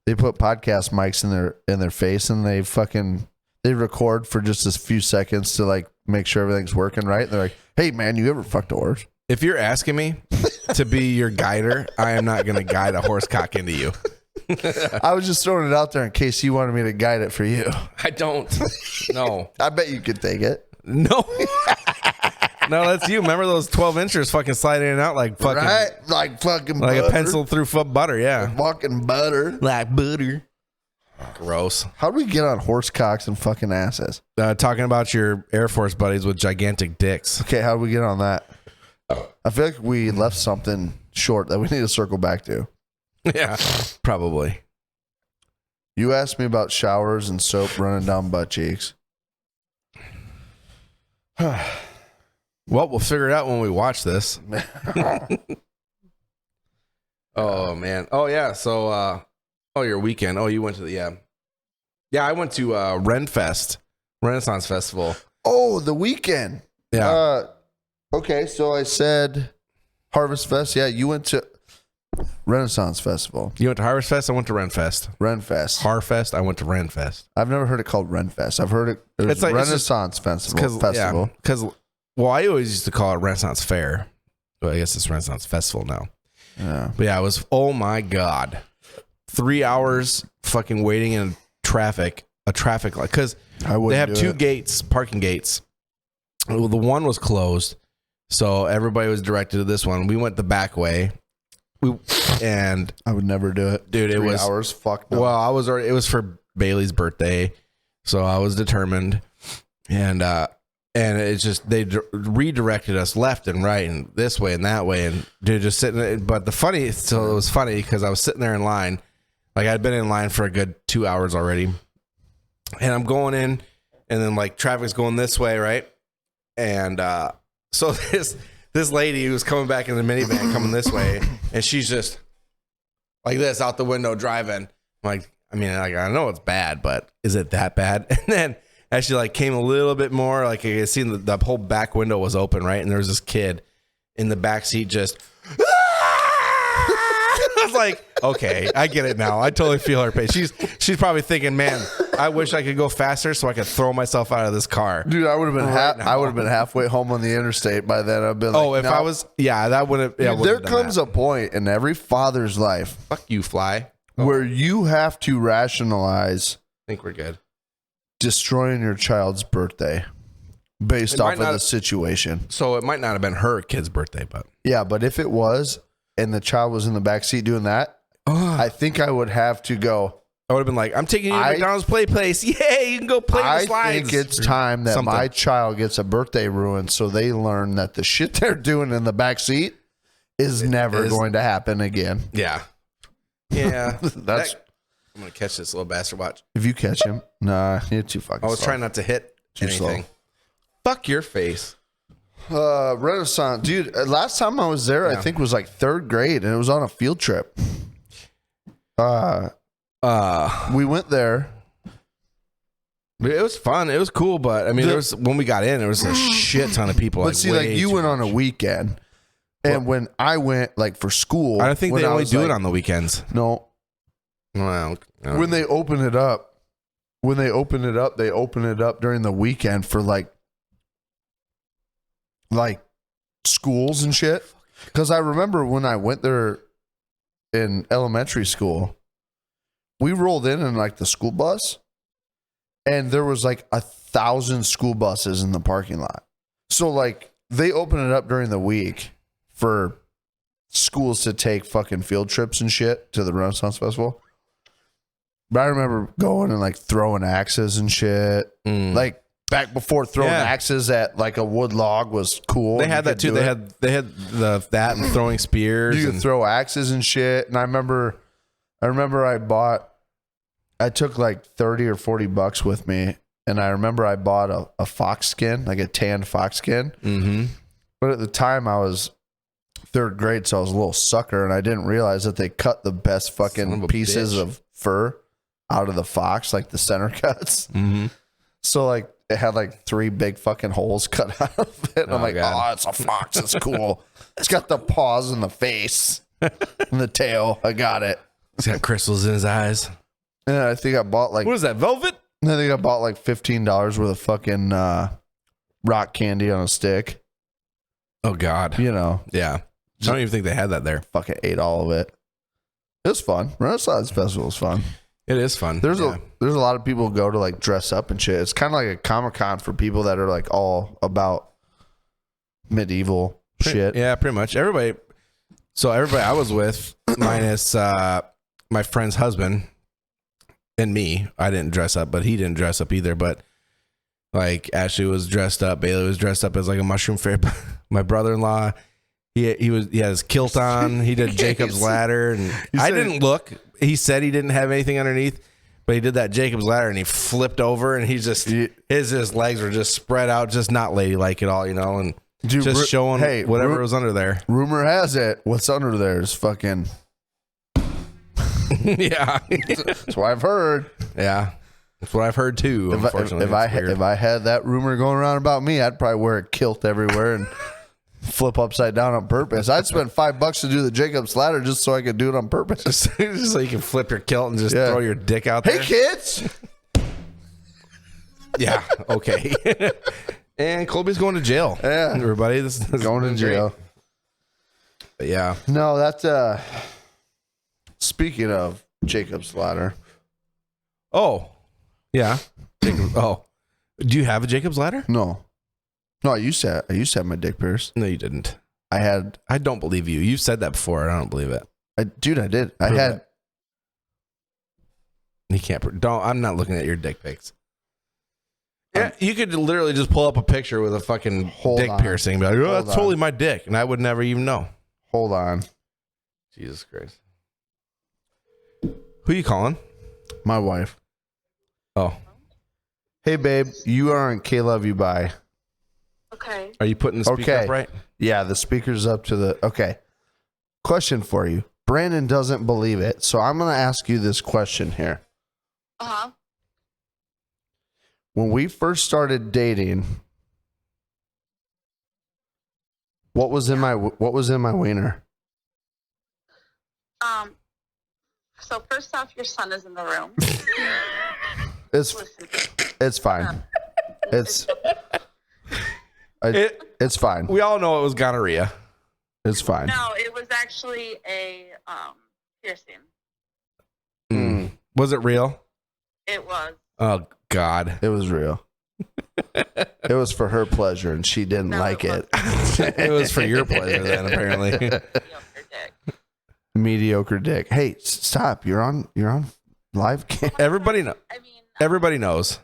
S2: they put podcast mics in their face, and they record for just a few seconds to like make sure everything's working right. And they're like, hey, man, you ever fucked a horse?
S1: If you're asking me to be your guider, I am not going to guide a horse cock into you.
S2: I was just throwing it out there in case you wanted me to guide it for you.
S1: I don't. No.
S2: I bet you could take it.
S1: No. No, that's you. Remember those 12 inches fucking sliding in and out like fucking.
S2: Right? Like fucking
S1: like
S2: butter.
S1: A pencil through foot butter, yeah.
S2: Like fucking butter.
S1: Like butter. Gross.
S2: How do we get on horse cocks and fucking asses?
S1: Talking about your Air Force buddies with gigantic dicks.
S2: Okay, how do we get on that? I feel like we left something short that we need to circle back to.
S1: Yeah, probably.
S2: You asked me about showers and soap running down butt cheeks.
S1: Well, we'll figure it out when we watch this. Oh, man. Oh, yeah. So, your weekend. Oh, you went to the, yeah, I went to Renfest, Renaissance Festival.
S2: Oh, the weekend.
S1: Yeah.
S2: Okay, so I said Harvest Fest. Yeah, you went to Renaissance Festival.
S1: You went to Harvest Fest? I went to Renfest.
S2: Renfest.
S1: Harfest? I went to Renfest.
S2: I've never heard it called Renfest. I've heard it was like, Renaissance Festival.
S1: Because, well, I always used to call it Renaissance Fair. Well, I guess it's Renaissance Festival now.
S2: Yeah.
S1: But yeah, it was, oh my God. 3 hours fucking waiting in traffic, a traffic light. Because they have two gates, parking gates. Well, the one was closed. So everybody was directed to this one. We went the back way. And
S2: I would never do it,
S1: dude.
S2: 3 hours. Fuck no.
S1: Well, it was for Bailey's birthday, so I was determined, and it's just they redirected us left and right and this way and that way, and dude, just sitting. But it was funny because I was sitting there in line, like I'd been in line for a good 2 hours already, and I'm going in, and then like traffic's going this way, right, and so this lady who was coming back in the minivan coming this way, and she's just like this out the window driving. I'm like, I mean, like, I know it's bad, but is it that bad? And then as she like came a little bit more, like I could see the whole back window was open, right? And there was this kid in the back seat just I was like, okay, I get it now. I totally feel her pain. She's probably thinking, man, I wish I could go faster so I could throw myself out of this car.
S2: Dude, I would have been I would have been halfway home on the interstate by then. I've been like,
S1: oh, if I was, yeah, that would have. Yeah,
S2: there comes a point in every father's life,
S1: fuck you, fly,
S2: where you have to rationalize.
S1: I think we're good.
S2: Destroying your child's birthday based off of the situation.
S1: So it might not have been her kid's birthday, but
S2: yeah, but if it was, and the child was in the back seat doing that, I think I would have to go,
S1: I would have been like, I'm taking you to McDonald's play place. Yay, you can go play the slides.
S2: I think it's time that my child gets a birthday ruined so they learn that the shit they're doing in the back seat is never going to happen again.
S1: Yeah. Yeah. I'm going to catch this little bastard. Watch.
S2: If you catch him, nah, you're too fucking
S1: I was trying not to hit anything. Fuck your face.
S2: Renaissance. Dude, last time I was there, I think was like 3rd grade, and it was on a field trip. We went there.
S1: It was fun. It was cool, but I mean, when we got in, there was a shit ton of people.
S2: But see, like you went on a weekend, and when I went, like for school,
S1: I think they only do it on the weekends.
S2: No.
S1: Well,
S2: when they open it up, they open it up during the weekend for like schools and shit. Because I remember when I went there in elementary school, we rolled in like the school bus, and there was like 1,000 school buses in the parking lot. So like they open it up during the week for schools to take fucking field trips and shit to the Renaissance Festival. But I remember going and like throwing axes and shit. Like back before throwing axes at like a wood log was cool.
S1: They had that too. They had that and throwing spears.
S2: You could throw axes and shit. And I remember I took like 30 or 40 bucks with me, and I remember I bought a fox skin, like a tanned fox skin. Mm-hmm. But at the time I was 3rd grade, so I was a little sucker, and I didn't realize that they cut the best fucking pieces of fur out of the fox, like the center cuts. Mm-hmm. So like it had like 3 big fucking holes cut out of it. I'm like, God. Oh, it's a fox. It's cool. It's got the paws and the face and the tail. I got it.
S1: He's got crystals in his eyes.
S2: And I think I bought like...
S1: What is that, velvet?
S2: I think I bought like $15 worth of fucking rock candy on a stick.
S1: Oh, God.
S2: You know.
S1: Yeah. I don't even think they had that there.
S2: Fucking ate all of it. It was fun. Renaissance Festival was fun.
S1: It is fun.
S2: There's a lot of people who go to like dress up and shit. It's kind of like a Comic-Con for people that are like all about medieval shit.
S1: Yeah, pretty much. Everybody I was with, minus my friend's husband and me, I didn't dress up, but he didn't dress up either. But like Ashley was dressed up, Bailey was dressed up as like a mushroom fairy. My brother-in-law, he had his kilt on. He did Jacob's ladder, and I didn't look. He said he didn't have anything underneath, but he did that Jacob's ladder, and he flipped over, and his legs were just spread out, just not ladylike at all, you know, and just showing whatever was under there.
S2: Rumor has it, what's under there is fucking.
S1: Yeah,
S2: that's what I've heard.
S1: Yeah, that's what I've heard too. Unfortunately,
S2: if I had that rumor going around about me, I'd probably wear a kilt everywhere and flip upside down on purpose. I'd spend $5 to do the Jacob's ladder just so I could do it on purpose.
S1: Just so you can flip your kilt and just throw your dick out there.
S2: Hey, kids.
S1: Yeah. Okay. And Colby's going to jail.
S2: Yeah,
S1: everybody, this is
S2: going to jail.
S1: But yeah.
S2: No, that's speaking of Jacob's ladder.
S1: Oh, yeah. Oh, do you have a Jacob's ladder?
S2: No, I used to have my dick pierced.
S1: No, you didn't.
S2: I
S1: don't believe you. You've said that before. I don't believe it.
S2: Dude, I did. I had.
S1: You can't. Don't. I'm not looking at your dick pics. Yeah, you could literally just pull up a picture with a fucking dick piercing and be like, oh, that's totally my dick. And I would never even know.
S2: Hold on.
S1: Jesus Christ. Who you calling?
S2: My wife.
S1: Oh.
S2: Hey, babe. You are on K-Love You Bye.
S3: Okay.
S1: Are you putting the speaker up right?
S2: Yeah, the speaker's up to the... Okay. Question for you. Brandon doesn't believe it, so I'm going to ask you this question here.
S3: Uh-huh.
S2: When we first started dating, what was in my wiener?
S3: So first off, your son is in the room.
S2: It's fine. It's fine.
S1: We all know it was gonorrhea.
S2: It's fine.
S3: No, it was actually a piercing.
S1: Was it real?
S3: It was.
S1: Oh God,
S2: it was real. It was for her pleasure, and she didn't like it.
S1: It was for your pleasure, then apparently.
S2: Mediocre dick. Hey, stop! You're on Live cam.
S1: Everybody knows.
S3: I mean,
S1: Everybody knows.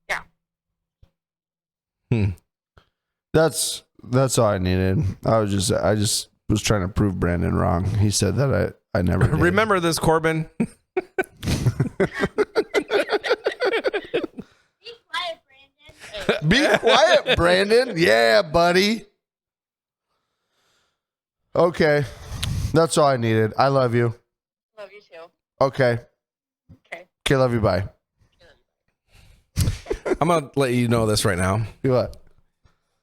S3: yeah.
S2: That's all I needed. I just was trying to prove Brandon wrong. He said that I never did.
S1: Remember this, Corbin.
S3: Be quiet, Brandon.
S2: Be quiet, Brandon. Yeah, buddy. Okay. That's all I needed. I love you.
S3: Love you too.
S2: Okay. Okay, love you. Bye.
S1: I'm going to let you know this right now.
S2: What?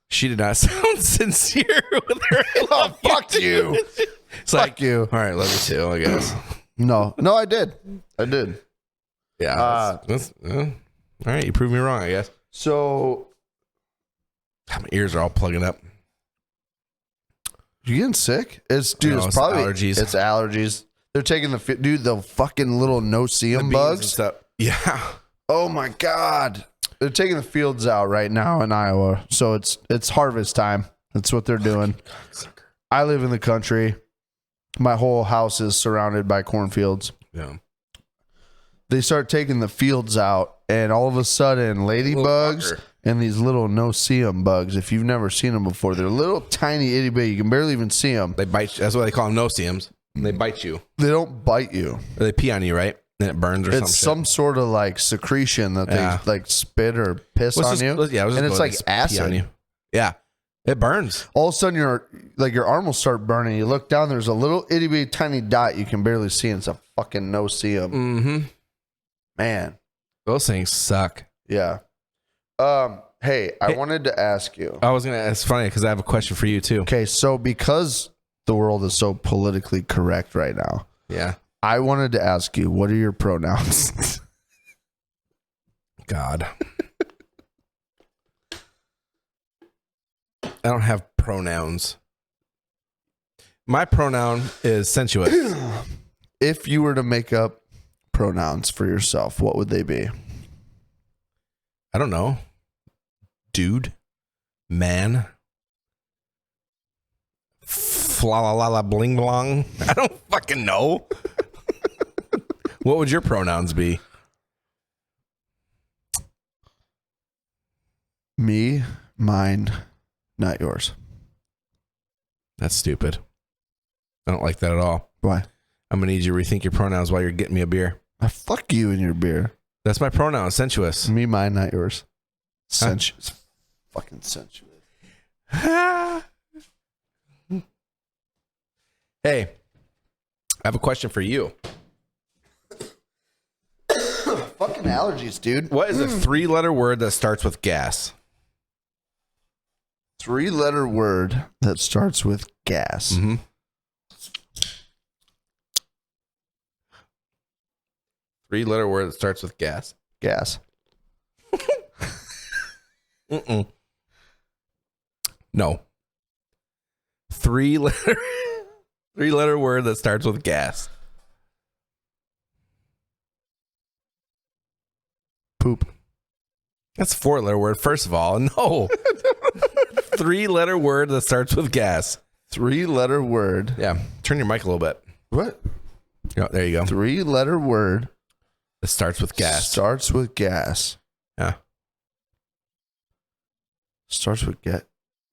S1: She did not sound sincere with her.
S2: Oh, fuck you.
S1: It's
S2: Fuck
S1: like,
S2: you.
S1: All right, love you too, I guess.
S2: No, I did.
S1: Yeah. All right, you proved me wrong, I guess.
S2: So,
S1: My ears are all plugging up.
S2: you getting sick? It's
S1: it's
S2: probably
S1: allergies.
S2: It's allergies. They're taking the fucking little no-see-em bugs.
S1: Yeah.
S2: Oh my God. They're taking the fields out right now in Iowa. So it's harvest time. That's what they're doing. I live in the country. My whole house is surrounded by cornfields.
S1: Yeah.
S2: They start taking the fields out, and all of a sudden, ladybugs and these little no-see-em bugs, if you've never seen them before, they're little tiny itty bitty. You can barely even see them.
S1: They bite you. That's why they call them no-see-ems. They bite you.
S2: They don't bite you.
S1: Or they pee on you, right? And it burns or something.
S2: It's some sort of like secretion that they like spit or piss on you. And it's like acid
S1: on you. Yeah. It burns.
S2: All of a sudden, your arm will start burning. You look down, there's a little itty bitty tiny dot you can barely see. And it's a fucking no-see-em.
S1: Mm-hmm.
S2: Man.
S1: Those things suck.
S2: Yeah. Hey, I wanted to ask you.
S1: I was going to ask, it's funny because I have a question for you too.
S2: Okay, so because the world is so politically correct right now.
S1: Yeah.
S2: I wanted to ask you, what are your pronouns?
S1: God. I don't have pronouns. My pronoun is sensuous.
S2: If you were to make up pronouns for yourself, what would they be?
S1: I don't know. Dude. Man. Fla la la la bling blong. I don't fucking know. What would your pronouns be?
S2: Me, mine, not yours.
S1: That's stupid. I don't like that at all.
S2: Why?
S1: I'm going to need you to rethink your pronouns while you're getting me a beer.
S2: Fuck you and your beer.
S1: That's my pronoun, sensuous.
S2: Me, mine, not yours. Sensuous. Fucking sensuous.
S1: Hey, I have a question for you.
S2: Fucking allergies, dude.
S1: What is a 3-letter word that starts with gas?
S2: 3-letter word that starts with gas.
S1: Mm-hmm. Three-letter word that starts with gas.
S2: Gas.
S1: Mm-mm. No. Three-letter word that starts with gas.
S2: Poop.
S1: That's a 4-letter word, first of all. No. 3-letter word that starts with gas.
S2: 3-letter word.
S1: Yeah. Turn your mic a little bit.
S2: What?
S1: Oh, there you go.
S2: 3-letter word.
S1: It starts with gas.
S2: Starts with gas.
S1: Yeah.
S2: Starts with gas.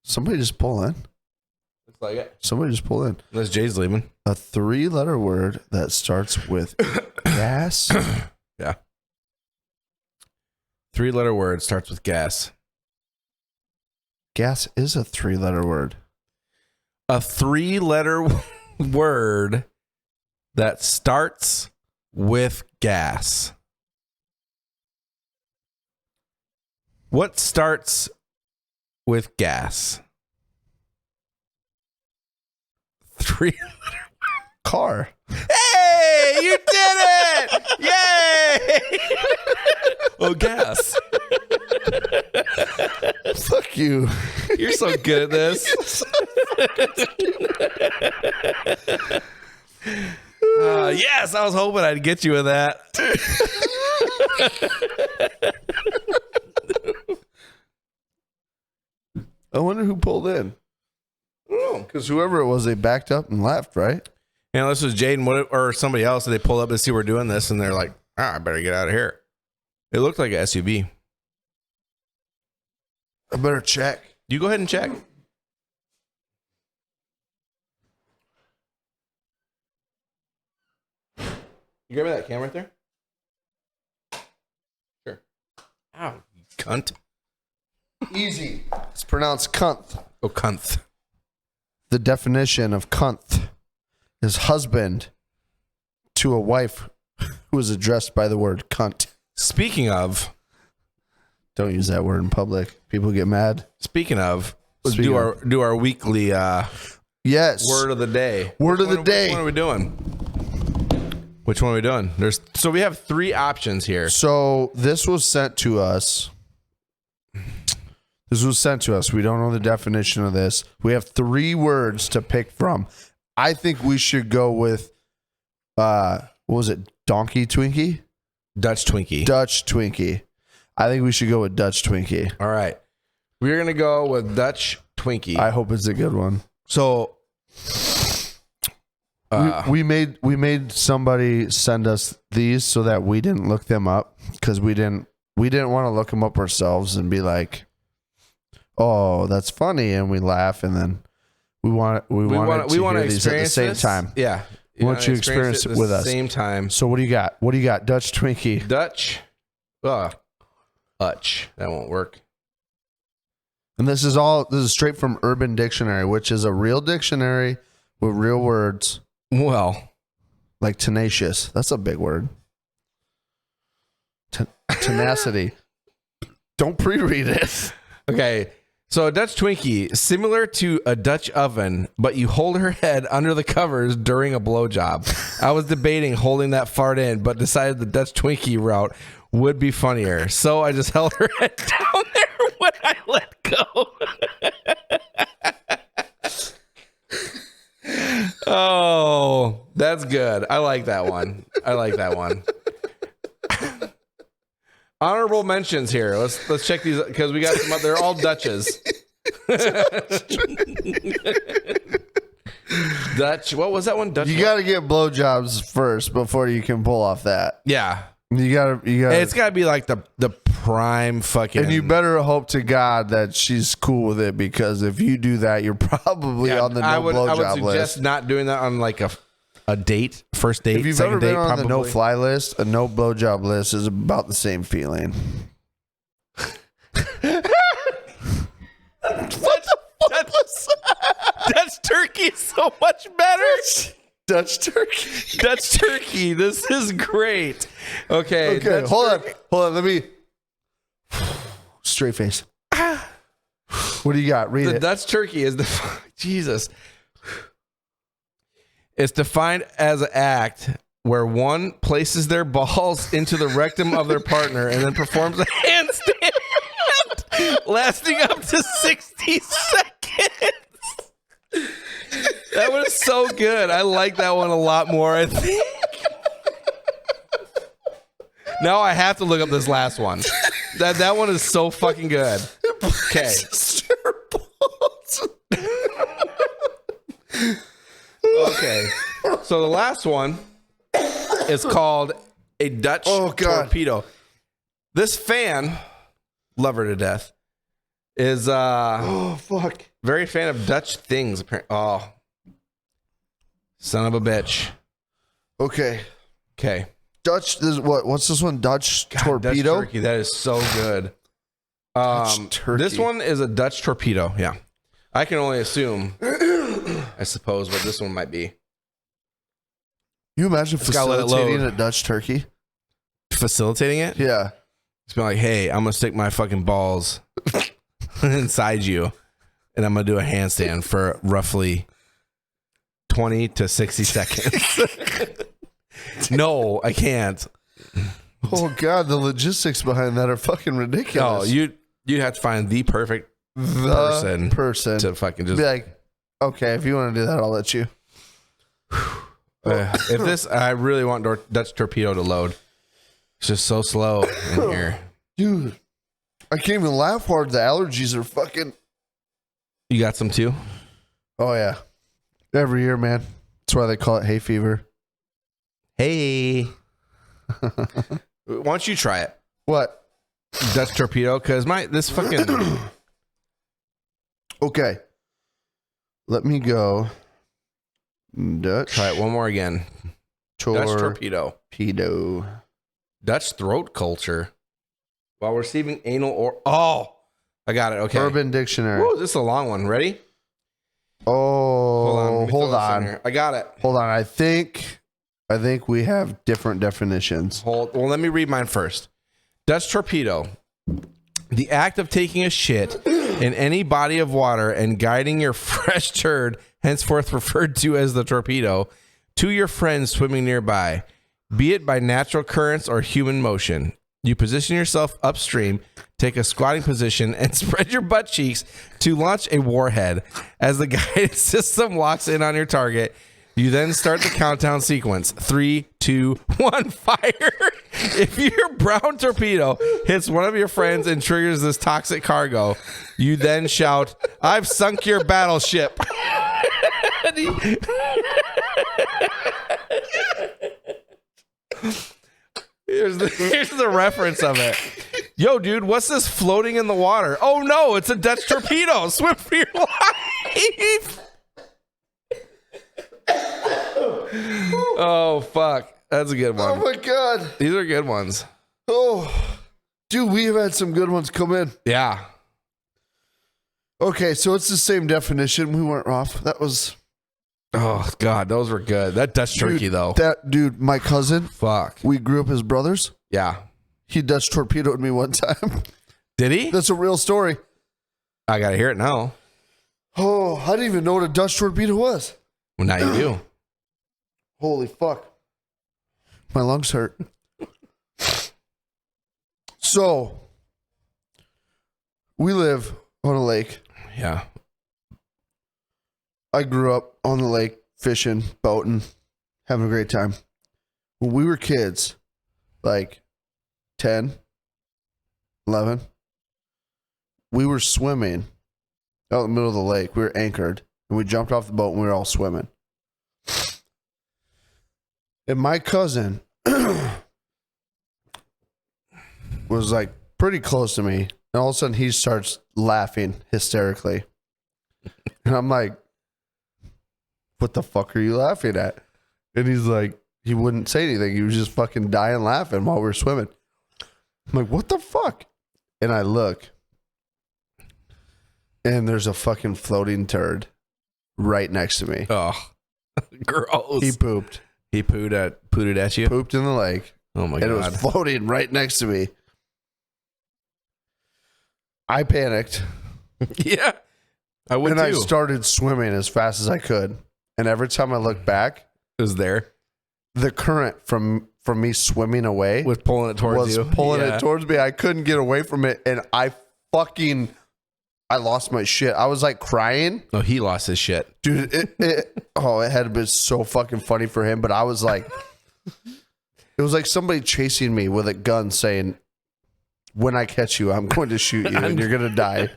S2: Somebody just pull in.
S1: Looks like it.
S2: Somebody just pull in.
S1: Unless Jay's leaving.
S2: A 3-letter word that starts with gas.
S1: Yeah. 3-letter word starts with gas.
S2: Gas is a 3-letter word.
S1: A 3-letter word that starts with gas. What starts with gas? 3-letter
S2: Car.
S1: Hey, you did it! Yay! Oh, gas.
S2: Fuck you.
S1: You're so good at this. Yes, I was hoping I'd get you with that.
S2: I wonder who pulled in. Because whoever it was, they backed up and left, right?
S1: You know, this was Jaden or somebody else, and they pulled up to see we're doing this, and they're like, I better get out of here. It looked like an SUV.
S2: I better check.
S1: You go ahead and check. You grab me that camera right there? Sure. Ow, you cunt.
S2: Easy. It's pronounced cunt.
S1: Oh, cunt.
S2: The definition of cunt is husband to a wife who is addressed by the word cunt.
S1: Speaking of,
S2: don't use that word in public. People get mad.
S1: Speaking of, let's do our weekly
S2: yes
S1: word of the day.
S2: Word of the day.
S1: Which one are we doing? Which one are we doing? So we have 3 options here.
S2: So this was sent to us. We don't know the definition of this. We have 3 words to pick from. I think we should go with, what was it? Donkey Twinkie?
S1: Dutch Twinkie.
S2: Dutch Twinkie. I think we should go with Dutch Twinkie.
S1: All right. We're going to go with Dutch Twinkie.
S2: I hope it's a good one.
S1: So
S2: we made somebody send us these so that we didn't look them up, because we didn't want to look them up ourselves and be like, oh, that's funny, and we laugh, and then we want to
S1: experience
S2: at the same
S1: this?
S2: time.
S1: Yeah.
S2: We want you to experience it with us.
S1: Same time.
S2: So what do you got? Dutch Twinkie.
S1: Dutch. Hutch. That won't work.
S2: And this is straight from Urban Dictionary, which is a real dictionary with real words.
S1: Well,
S2: like tenacious. That's a big word. Tenacity. Don't pre-read it.
S1: Okay. So a Dutch Twinkie, similar to a Dutch oven, but you hold her head under the covers during a blowjob. I was debating holding that fart in, but decided the Dutch Twinkie route would be funnier. So I just held her head down there when I let go. Oh, that's good. I like that one. Honorable mentions here. Let's check these because we got some. They're all Dutches. Dutch. What was that one? Dutch.
S2: You got to get blowjobs first before you can pull off that.
S1: Yeah.
S2: You got to.
S1: It's got to be like the prime fucking.
S2: And you better hope to God that she's cool with it, because if you do that, you're probably on the blowjob list.
S1: I would suggest not doing that on like a date, first date.
S2: If you've ever been on the no-fly list, a no blowjob list is about the same feeling.
S1: Dutch turkey is so much better.
S2: Dutch turkey.
S1: Dutch turkey. This is great. Okay.
S2: Hold on. Let me. Straight face. What do you got? Read it.
S1: The Dutch turkey is Jesus. It's defined as an act where one places their balls into the rectum of their partner and then performs a handstand lasting up to 60 seconds. That one is so good. I like that one a lot more, I think. Now I have to look up this last one. That one is so fucking good. Okay. Okay. So the last one is called a Dutch torpedo. This fan, love her to death, is very fan of Dutch things. Oh, son of a bitch.
S2: Okay. Dutch. What's this one? Dutch torpedo.
S1: Dutch turkey. That is so good. This one is a Dutch torpedo. Yeah, I can only assume. I suppose what this one might be.
S2: You imagine facilitating a Dutch turkey?
S1: Facilitating it?
S2: Yeah.
S1: It's been like, hey, I'm gonna stick my fucking balls inside you, and I'm gonna do a handstand for roughly 20 to 60 seconds. No, I can't.
S2: Oh God, the logistics behind that are fucking ridiculous.
S1: Oh, you'd have to find the perfect person to fucking just
S2: be like, okay, if you want to do that, I'll let you.
S1: I really want Dutch torpedo to load. It's just so slow in here.
S2: Dude, I can't even laugh hard. The allergies are fucking.
S1: You got some too?
S2: Oh, yeah. Every year, man. That's why they call it hay fever.
S1: Hey. Why don't you try it?
S2: What?
S1: Dutch torpedo? Because this fucking...
S2: Okay. Let me go. Dutch.
S1: Try it one more again. Dutch torpedo. Dutch throat culture. While receiving anal or... Oh! I got it. Okay.
S2: Urban Dictionary.
S1: Woo, this is a long one. Ready?
S2: Oh, hold on.
S1: I got it.
S2: Hold on. I think we have different definitions.
S1: Well, let me read mine first. Dutch torpedo. The act of taking a shit in any body of water and guiding your fresh turd, henceforth referred to as the torpedo, to your friends swimming nearby, be it by natural currents or human motion. You position yourself upstream, take a squatting position, and spread your butt cheeks to launch a warhead. As the guidance system locks in on your target, you then start the countdown sequence. 3, 2, 1, fire. If your brown torpedo hits one of your friends and triggers this toxic cargo, you then shout, "I've sunk your battleship." Here's the reference of it. Yo, dude, what's this floating in the water? Oh, no, it's a Dutch torpedo. Swim for your life. Oh, fuck. That's a good one.
S2: Oh, my God.
S1: These are good ones.
S2: Oh, dude, we have had some good ones come in.
S1: Yeah.
S2: Okay, so it's the same definition. We weren't off. That was...
S1: Oh, God, those were good. That Dutch turkey, though.
S2: Dude, my cousin.
S1: Fuck.
S2: We grew up as brothers.
S1: Yeah.
S2: He Dutch torpedoed me one time.
S1: Did he?
S2: That's a real story.
S1: I got to hear it now.
S2: Oh, I didn't even know what a Dutch torpedo was.
S1: Well, now you do.
S2: Holy fuck. My lungs hurt. So, we live on a lake.
S1: Yeah.
S2: I grew up on the lake, fishing, boating, having a great time. When we were kids, like 10, 11, we were swimming out in the middle of the lake. We were anchored, and we jumped off the boat, and we were all swimming. And my cousin was like pretty close to me, and all of a sudden he starts laughing hysterically. And I'm like, "What the fuck are you laughing at?" And he's like, he wouldn't say anything. He was just fucking dying laughing while we were swimming. I'm like, "What the fuck?" And I look, and there's a fucking floating turd right next to me.
S1: Oh, gross.
S2: He pooped.
S1: He pooed it at you?
S2: Pooped in the lake.
S1: Oh, my God.
S2: And it was floating right next to me. I panicked.
S1: Yeah. I would too.
S2: I started swimming as fast as I could. And every time I looked back,
S1: it was there.
S2: The current from me swimming away
S1: was pulling it towards you.
S2: Pulling it towards me. I couldn't get away from it. And I lost my shit. I was like crying.
S1: Oh, he lost his shit.
S2: Dude, it had been so fucking funny for him. But I was like, it was like somebody chasing me with a gun saying, "When I catch you, I'm going to shoot you and you're going to die."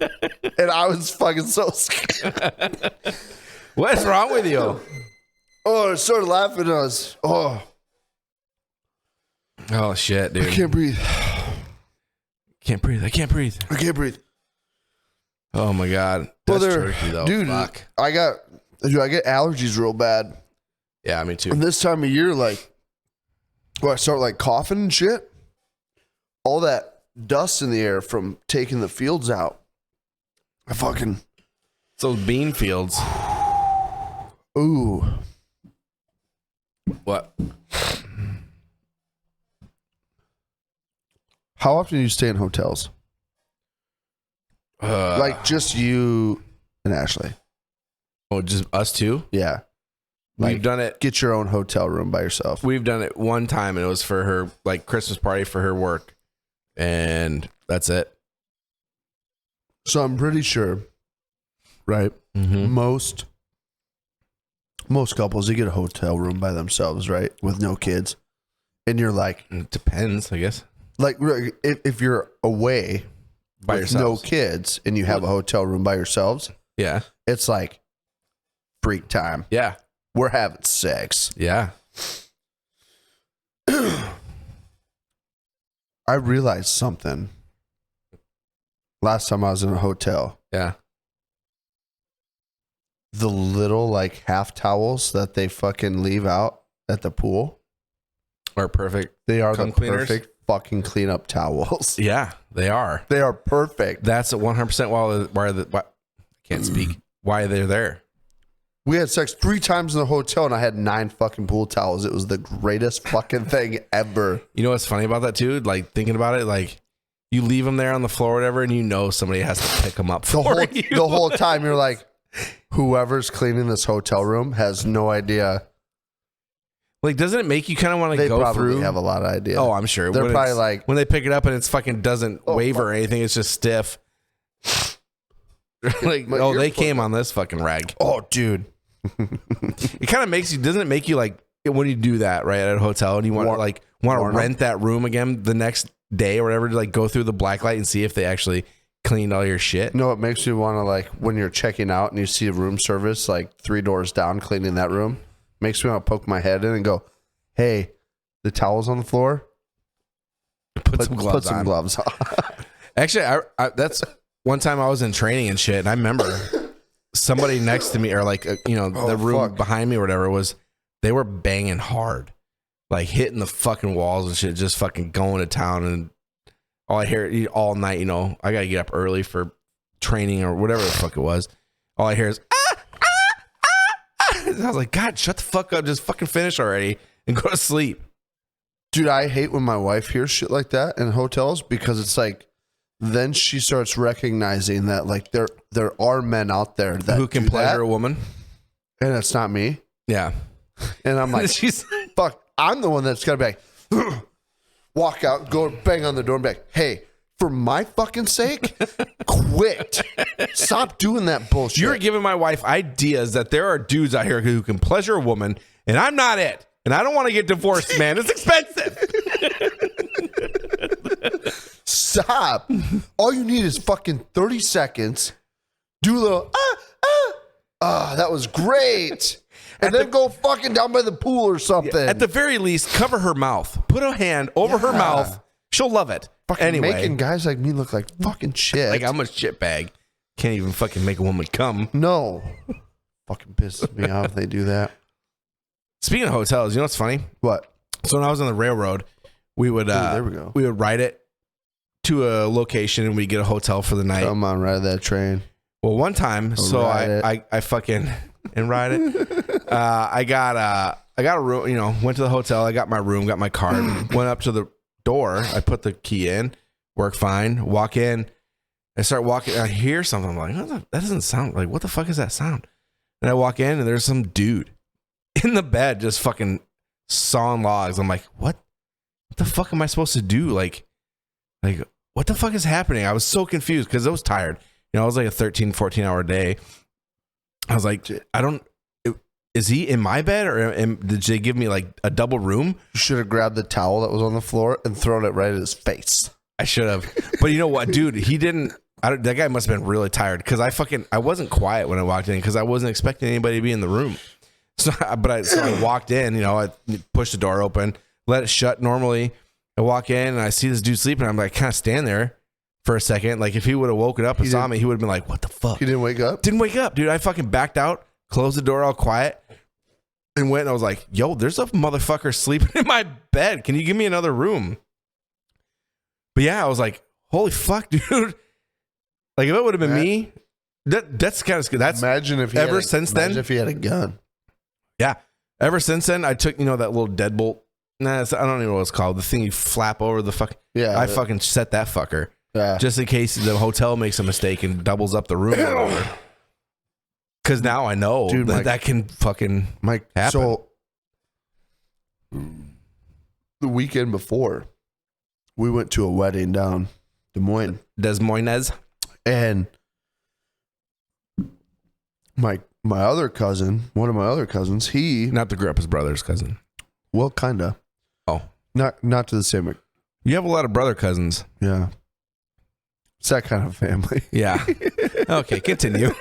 S2: And I was fucking so scared.
S1: What's wrong with you?
S2: Oh, I started laughing at us. Oh,
S1: shit, dude.
S2: I can't breathe.
S1: I can't breathe. Oh, my God. That's turkey, though.
S2: Dude,
S1: fuck.
S2: I get allergies real bad.
S1: Yeah, me too.
S2: And this time of year, like, I start like coughing and shit. All that dust in the air from taking the fields out. I fucking...
S1: It's those bean fields.
S2: Ooh.
S1: What?
S2: How often do you stay in hotels? Like just you and Ashley.
S1: Oh, just us two?
S2: Yeah.
S1: We've done it.
S2: Get your own hotel room by yourself.
S1: We've done it one time, and it was for her, like, Christmas party for her work. And that's it.
S2: So I'm pretty sure, right?
S1: Mm-hmm.
S2: Most couples, they get a hotel room by themselves, right? With no kids. And you're like...
S1: It depends, I guess.
S2: Like, if you're away
S1: by
S2: with
S1: yourselves.
S2: no kids and you have a hotel room by yourselves,
S1: yeah,
S2: it's like freak time.
S1: Yeah.
S2: we're having sex.
S1: Yeah.
S2: I realized something last time I was in a hotel.
S1: Yeah.
S2: The little like half towels that they fucking leave out at the pool
S1: are perfect.
S2: They are the
S1: cleaners.
S2: Perfect fucking cleanup towels.
S1: Yeah, they are.
S2: They are perfect.
S1: That's 100% why I can't speak. Why they're there.
S2: We had sex 3 times in the hotel and I had 9 fucking pool towels. It was the greatest fucking thing ever.
S1: You know what's funny about that too? Like thinking about it, like you leave them there on the floor or whatever, and you know somebody has to pick them up for you.
S2: The whole time you're like, whoever's cleaning this hotel room has no idea.
S1: Like, doesn't it make you kind of want to
S2: They
S1: go
S2: probably
S1: through?
S2: have a lot of ideas.
S1: Oh, I'm sure.
S2: They're
S1: When
S2: probably like,
S1: when they pick it up and it's fucking doesn't waver or anything, it's just stiff. Like, oh, they came on this fucking rag.
S2: Oh, dude.
S1: It kind of makes you, doesn't it make you like, when you do that, right, at a hotel and you want to rent that room again the next day or whatever, to like go through the black light and see if they actually cleaned all your shit?
S2: No, it makes you want to, like, when you're checking out and you see a room service like 3 doors down cleaning that room, makes me want to poke my head in and go, hey, the towel's on the floor.
S1: Put some gloves
S2: on.
S1: Actually, I that's one time I was in training and shit, and I remember somebody next to me, or like, the room behind me or whatever, they were banging hard, like hitting the fucking walls and shit, just fucking going to town. And all I hear all night, I got to get up early for training or whatever the fuck it was. All I hear is, ah, ah, ah, ah. I was like, God, shut the fuck up. Just fucking finish already and go to sleep.
S2: Dude, I hate when my wife hears shit like that in hotels, because it's like, then she starts recognizing that like there are men out there that
S1: who can pleasure a woman,
S2: and it's not me.
S1: Yeah,
S2: and I'm like, fuck, I'm the one that's gotta be like, walk out, go bang on the door, and be like, hey, for my fucking sake, quit, stop doing that bullshit.
S1: You're giving my wife ideas that there are dudes out here who can pleasure a woman, and I'm not it. And I don't want to get divorced, man. It's expensive.
S2: Stop. All you need is fucking 30 seconds. Do a little, that was great. And then go fucking down by the pool or something.
S1: At the very least, cover her mouth. Put a hand over her mouth. She'll love it.
S2: Fucking
S1: anyway,
S2: making guys like me look like fucking shit.
S1: Like I'm a shit bag. Can't even fucking make a woman come.
S2: No. Fucking pisses me off if they do that.
S1: Speaking of hotels, you know what's funny?
S2: What?
S1: So when I was on the railroad, we would
S2: there we go.
S1: We would ride it to a location and we get a hotel for the night.
S2: Come on, ride that train.
S1: Well, one time, I fucking and ride it. I got a room. Went to the hotel. I got my room, got my card. Went up to the door. I put the key in. Worked fine. Walk in. I start walking. I hear something. I'm like, that doesn't sound like. What the fuck is that sound? And I walk in and there's some dude in the bed just fucking sawing logs. I'm like, what the fuck am I supposed to do? Like what the fuck is happening? I was so confused because I was tired. It was like a 13-14 hour day. I was like, is he in my bed, or did they give me like a double room?
S2: You should have grabbed the towel that was on the floor and thrown it right at his face.
S1: I should have. But you know what, dude? He didn't. That guy must have been really tired, because I wasn't quiet when I walked in, because I wasn't expecting anybody to be in the room. So I walked in, I pushed the door open, let it shut normally. I walk in and I see this dude sleeping. I'm like, kind of stand there for a second. Like, if he would have woken up and saw me, he would have been like, what the fuck?
S2: He didn't wake up?
S1: Didn't wake up, dude. I fucking backed out, closed the door all quiet, and went and I was like, yo, there's a motherfucker sleeping in my bed. Can you give me another room? But yeah, I was like, holy fuck, dude. Like, if it would have been me, that's kind of scary.
S2: Imagine if he had a gun.
S1: Yeah. Ever since then, I took, that little deadbolt. I don't even know what it's called. The thing you flap over the fuck.
S2: Yeah.
S1: I fucking set that fucker.
S2: Yeah.
S1: Just in case the hotel makes a mistake and doubles up the room. Because now I know, dude, that can fucking happen.
S2: So, the weekend before, we went to a wedding down Des Moines. And my other cousin, one of my other cousins, he...
S1: Not the Grandpa's brother's cousin.
S2: Well, kind of.
S1: Oh.
S2: Not to the same...
S1: You have a lot of brother cousins.
S2: Yeah. It's that kind of family.
S1: Yeah. Okay, continue.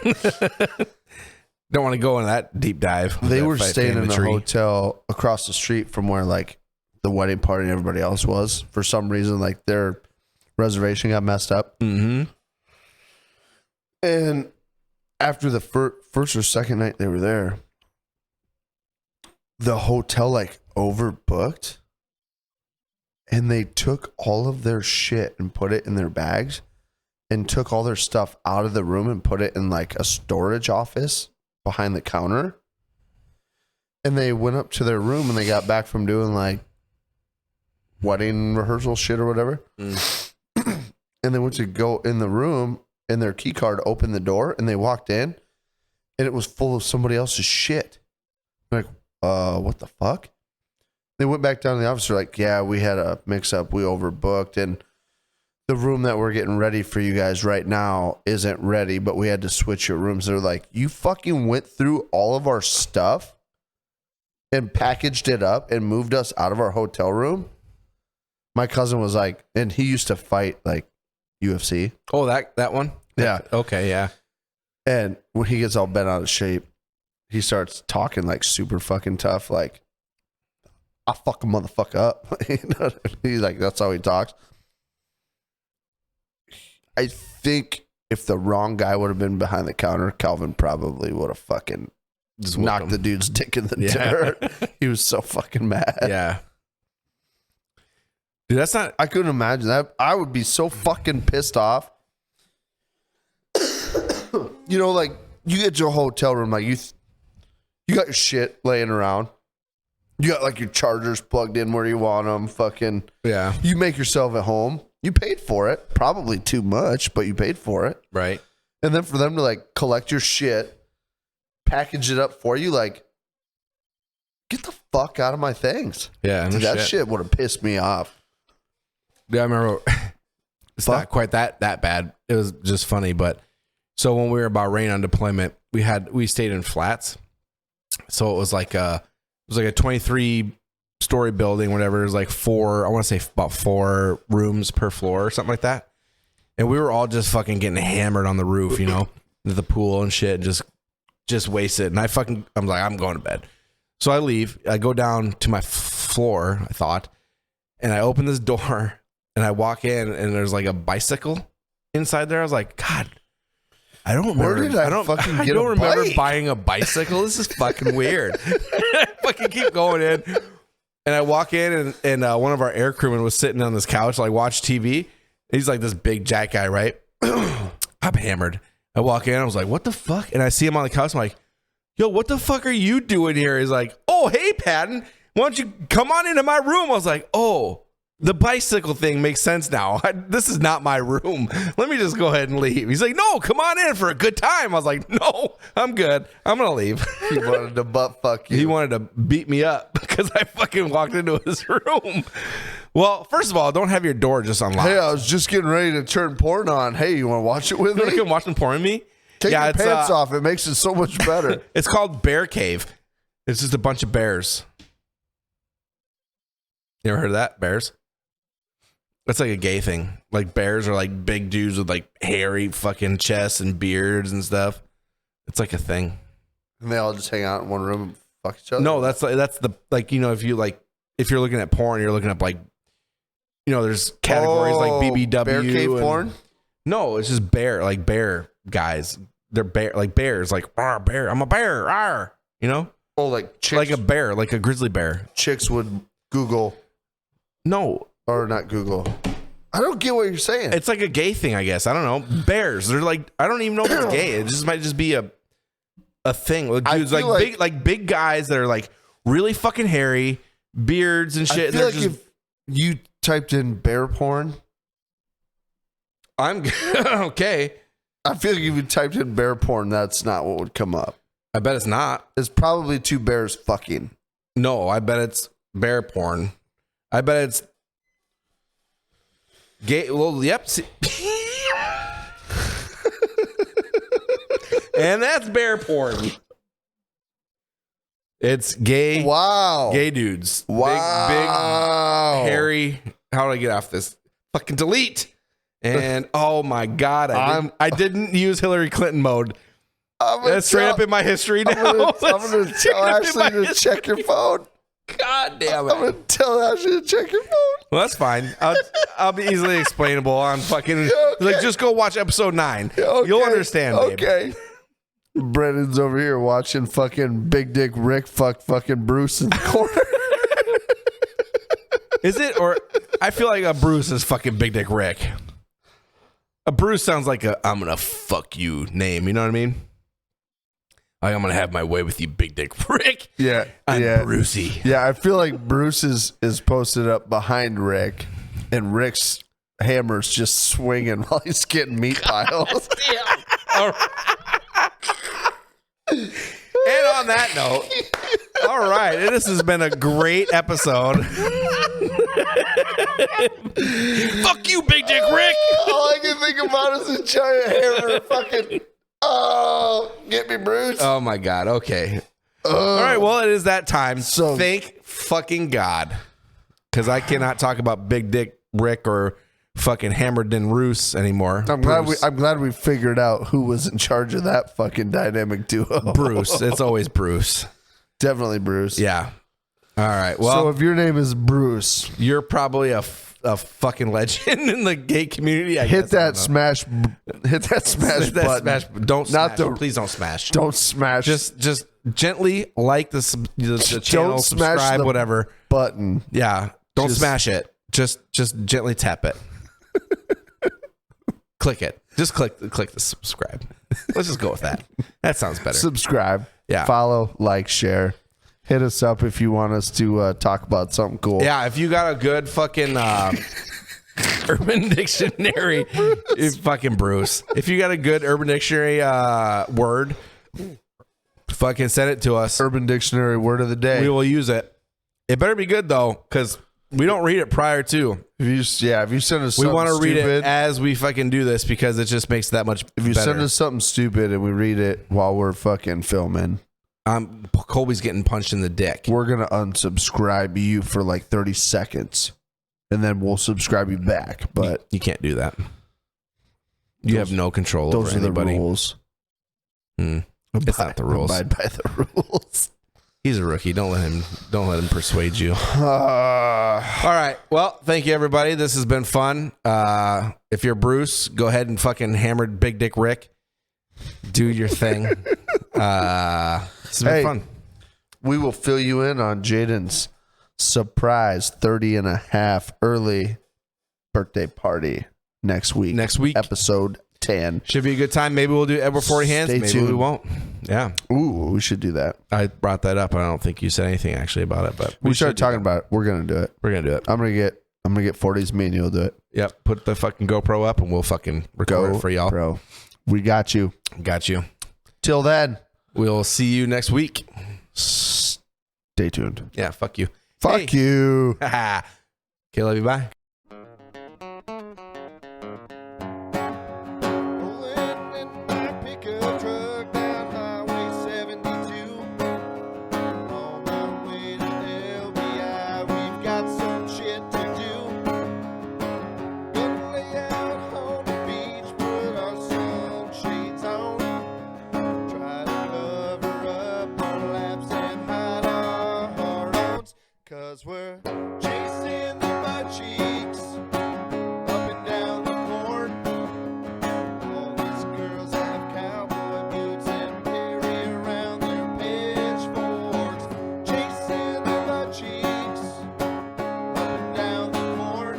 S1: Don't want to go into that deep dive.
S2: They were staying in a hotel across the street from where like the wedding party and everybody else was. For some reason, like their reservation got messed up.
S1: Mm-hmm.
S2: And after the first or second night they were there, the hotel like overbooked, and they took all of their shit and put it in their bags, and took all their stuff out of the room and put it in like a storage office behind the counter. And they went up to their room and they got back from doing like wedding rehearsal shit or whatever. And they went to go in the room and their key card opened the door and they walked in and it was full of somebody else's shit. Like, what the fuck? They went back down to the office. They're like, yeah, we had a mix up. We overbooked and the room that we're getting ready for you guys right now isn't ready, but we had to switch your rooms. They're like, you fucking went through all of our stuff and packaged it up and moved us out of our hotel room. My cousin was like, and he used to fight like UFC.
S1: Oh, that one?
S2: Yeah.
S1: Okay, yeah.
S2: And when he gets all bent out of shape, he starts talking like super fucking tough. Like, I'll fuck a motherfucker up. You know, he's like, that's how he talks. I think if the wrong guy would have been behind the counter, Calvin probably would have fucking just knocked the dude's dick in the dirt. He was so fucking mad.
S1: Yeah. Dude, that's not...
S2: I couldn't imagine that. I would be so fucking pissed off. You know, like, you get to a hotel room, like, you got your shit laying around. You got, like, your chargers plugged in where you want them. Fucking...
S1: Yeah.
S2: You make yourself at home. You paid for it. Probably too much, but you paid for it.
S1: Right.
S2: And then for them to like collect your shit, package it up for you, like, get the fuck out of my things.
S1: Yeah.
S2: Dude, that shit would have pissed me off.
S1: Yeah, I remember. It's not quite that bad. It was just funny. But so when we were about Bahrain on deployment, we stayed in flats. So it was like a 23-story building, whatever. There's like I want to say about 4 rooms per floor or something like that. And we were all just fucking getting hammered on the roof, you know, into the pool and shit, and just wasted. And I'm like, I'm going to bed. So I leave. I go down to my floor, I thought, and I open this door and I walk in and there's like a bicycle inside there. I was like, God, I don't remember.
S2: Where did I don't
S1: remember buying a bicycle. This is fucking weird. I fucking keep going in. And I walk in and one of our air crewmen was sitting on this couch, like watch TV. He's like this big jack guy, right? I'm hammered. I walk in, I was like, what the fuck? And I see him on the couch. I'm like, yo, what the fuck are you doing here? He's like, oh, hey, Patton, why don't you come on into my room? I was like, oh, the bicycle thing makes sense now. This is not my room. Let me just go ahead and leave. He's like, no, come on in for a good time. I was like, no, I'm good. I'm going to leave.
S2: He wanted to butt fuck you.
S1: He wanted to beat me up because I fucking walked into his room. Well, first of all, don't have your door just unlocked.
S2: Hey, I was just getting ready to turn porn on. Hey, you want to watch it with me?
S1: You want to come watch some porn with me?
S2: Take your pants off. It makes it so much better.
S1: It's called Bear Cave. It's just a bunch of bears. You ever heard of that? Bears? That's like a gay thing. Like bears are like big dudes with like hairy fucking chests and beards and stuff. It's like a thing.
S2: And they all just hang out in one room and fuck each other?
S1: No, that's the, like, you know, if you're looking at porn, you're looking up like, you know, there's categories like BBW.
S2: Bear cave porn?
S1: No, it's just bear guys. They're bears, like, bear, I'm a bear, arr, you know?
S2: Oh, like chicks.
S1: Like a bear, like a grizzly bear.
S2: Chicks would Google.
S1: No.
S2: Or not Google. I don't get what you're saying.
S1: It's like a gay thing, I guess. I don't know. Bears. They're like, I don't even know if it's gay. It just might just be a thing. Like, dudes, like big guys that are like really fucking hairy, beards and shit.
S2: I feel like if you typed in bear porn,
S1: I'm okay.
S2: I feel like if you typed in bear porn, that's not what would come up.
S1: I bet it's not.
S2: It's probably 2 bears fucking.
S1: No, I bet it's bear porn. I bet it's gay. Well, yep. And that's bear porn. It's gay.
S2: Wow.
S1: Gay dudes.
S2: Wow.
S1: Big, hairy. How do I get off this? Fucking delete. And oh my God, I didn't use Hillary Clinton mode. That's straight up in my history now.
S2: I'm going to tell Ashley to check your phone.
S1: God damn it.
S2: I'm going to tell Ashley to check your phone.
S1: Well, that's fine. I'll be easily explainable on fucking... Like, just go watch episode 9.
S2: Okay.
S1: You'll understand, babe.
S2: Okay. Brennan's over here watching fucking Big Dick Rick fucking Bruce in the corner.
S1: Is it? Or I feel like a Bruce is fucking Big Dick Rick. A Bruce sounds like a I'm gonna fuck you name. You know what I mean? Like, I'm gonna have my way with you, Big Dick Rick.
S2: Yeah.
S1: I'm Brucey.
S2: Yeah, I feel like Bruce is posted up behind Rick, and Rick's hammer's just swinging while he's getting meat piles.
S1: All right. And on that note, all right, this has been a great episode. Fuck you, Big Dick Rick.
S2: All I can think about is a giant hammer fucking, get me, Bruce.
S1: Oh my God. Okay. All right. Well, it is that time.
S2: So
S1: thank fucking God. Because I cannot talk about Big Dick Rick or fucking Hammered in Roos anymore.
S2: I'm glad we figured out who was in charge of that fucking dynamic duo.
S1: Bruce. It's always Bruce.
S2: Definitely Bruce.
S1: Yeah. All right. Well,
S2: so if your name is Bruce,
S1: you're probably a fucking legend in the gay community.
S2: Hit that smash button.
S1: Don't smash. Please don't smash.
S2: Don't smash.
S1: Just gently like the channel, subscribe, whatever
S2: button.
S1: Yeah. Don't smash it. Just gently tap it. Click it. Just click the subscribe. Let's just go with that. That sounds better.
S2: Subscribe.
S1: Yeah.
S2: Follow, like, share. Hit us up if you want us to talk about something cool.
S1: Yeah, if you got a good fucking Urban Dictionary, fucking Bruce. If you got a good Urban Dictionary word, fucking send it to us.
S2: Urban Dictionary word of the day.
S1: We will use it. It better be good though, because we don't read it prior to.
S2: If you send us,
S1: we
S2: want to
S1: read it as we fucking do this because it just makes that much.
S2: If you send us something stupid and we read it while we're fucking filming,
S1: Colby's getting punched in the dick.
S2: We're gonna unsubscribe you for like 30 seconds, and then we'll subscribe you back. But
S1: you can't do that. You have no control over anybody.
S2: The rules.
S1: It's not the rules.
S2: Abide by the rules.
S1: He's a rookie. Don't let him persuade you. All right. Well, thank you, everybody. This has been fun. If you're Bruce, go ahead and fucking hammer Big Dick Rick. Do your thing. It's been fun.
S2: We will fill you in on Jaden's surprise 30 and a half early birthday party next week. Episode 10.
S1: Should be a good time. Maybe we'll do Edward 40 Hands. Maybe we won't. Yeah.
S2: Ooh, we should do that.
S1: I brought that up. I don't think you said anything actually about it, but
S2: we started talking about it. We're gonna do it.
S1: We're gonna do it.
S2: I'm gonna get 40s. Me and you'll do it.
S1: Yep. Put the fucking GoPro up and we'll fucking record it for y'all.
S2: Bro, we got you.
S1: Got you.
S2: Till then,
S1: we'll see you next week.
S2: Stay tuned.
S1: Yeah. Fuck you.
S2: Fuck you.
S1: Okay. Love you. Bye.
S2: We're chasing the butt cheeks up and down the court. All these girls have cowboy boots and carry around their pitchforks. Chasing the butt cheeks up and down the court.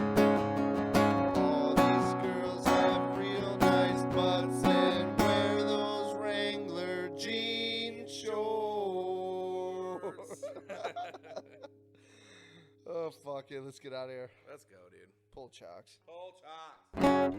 S2: All these girls have real nice butts and wear those Wrangler jean shorts. Oh, fuck it. Let's get out of here.
S1: Let's go, dude.
S2: Pull chocks.
S1: Pull chocks.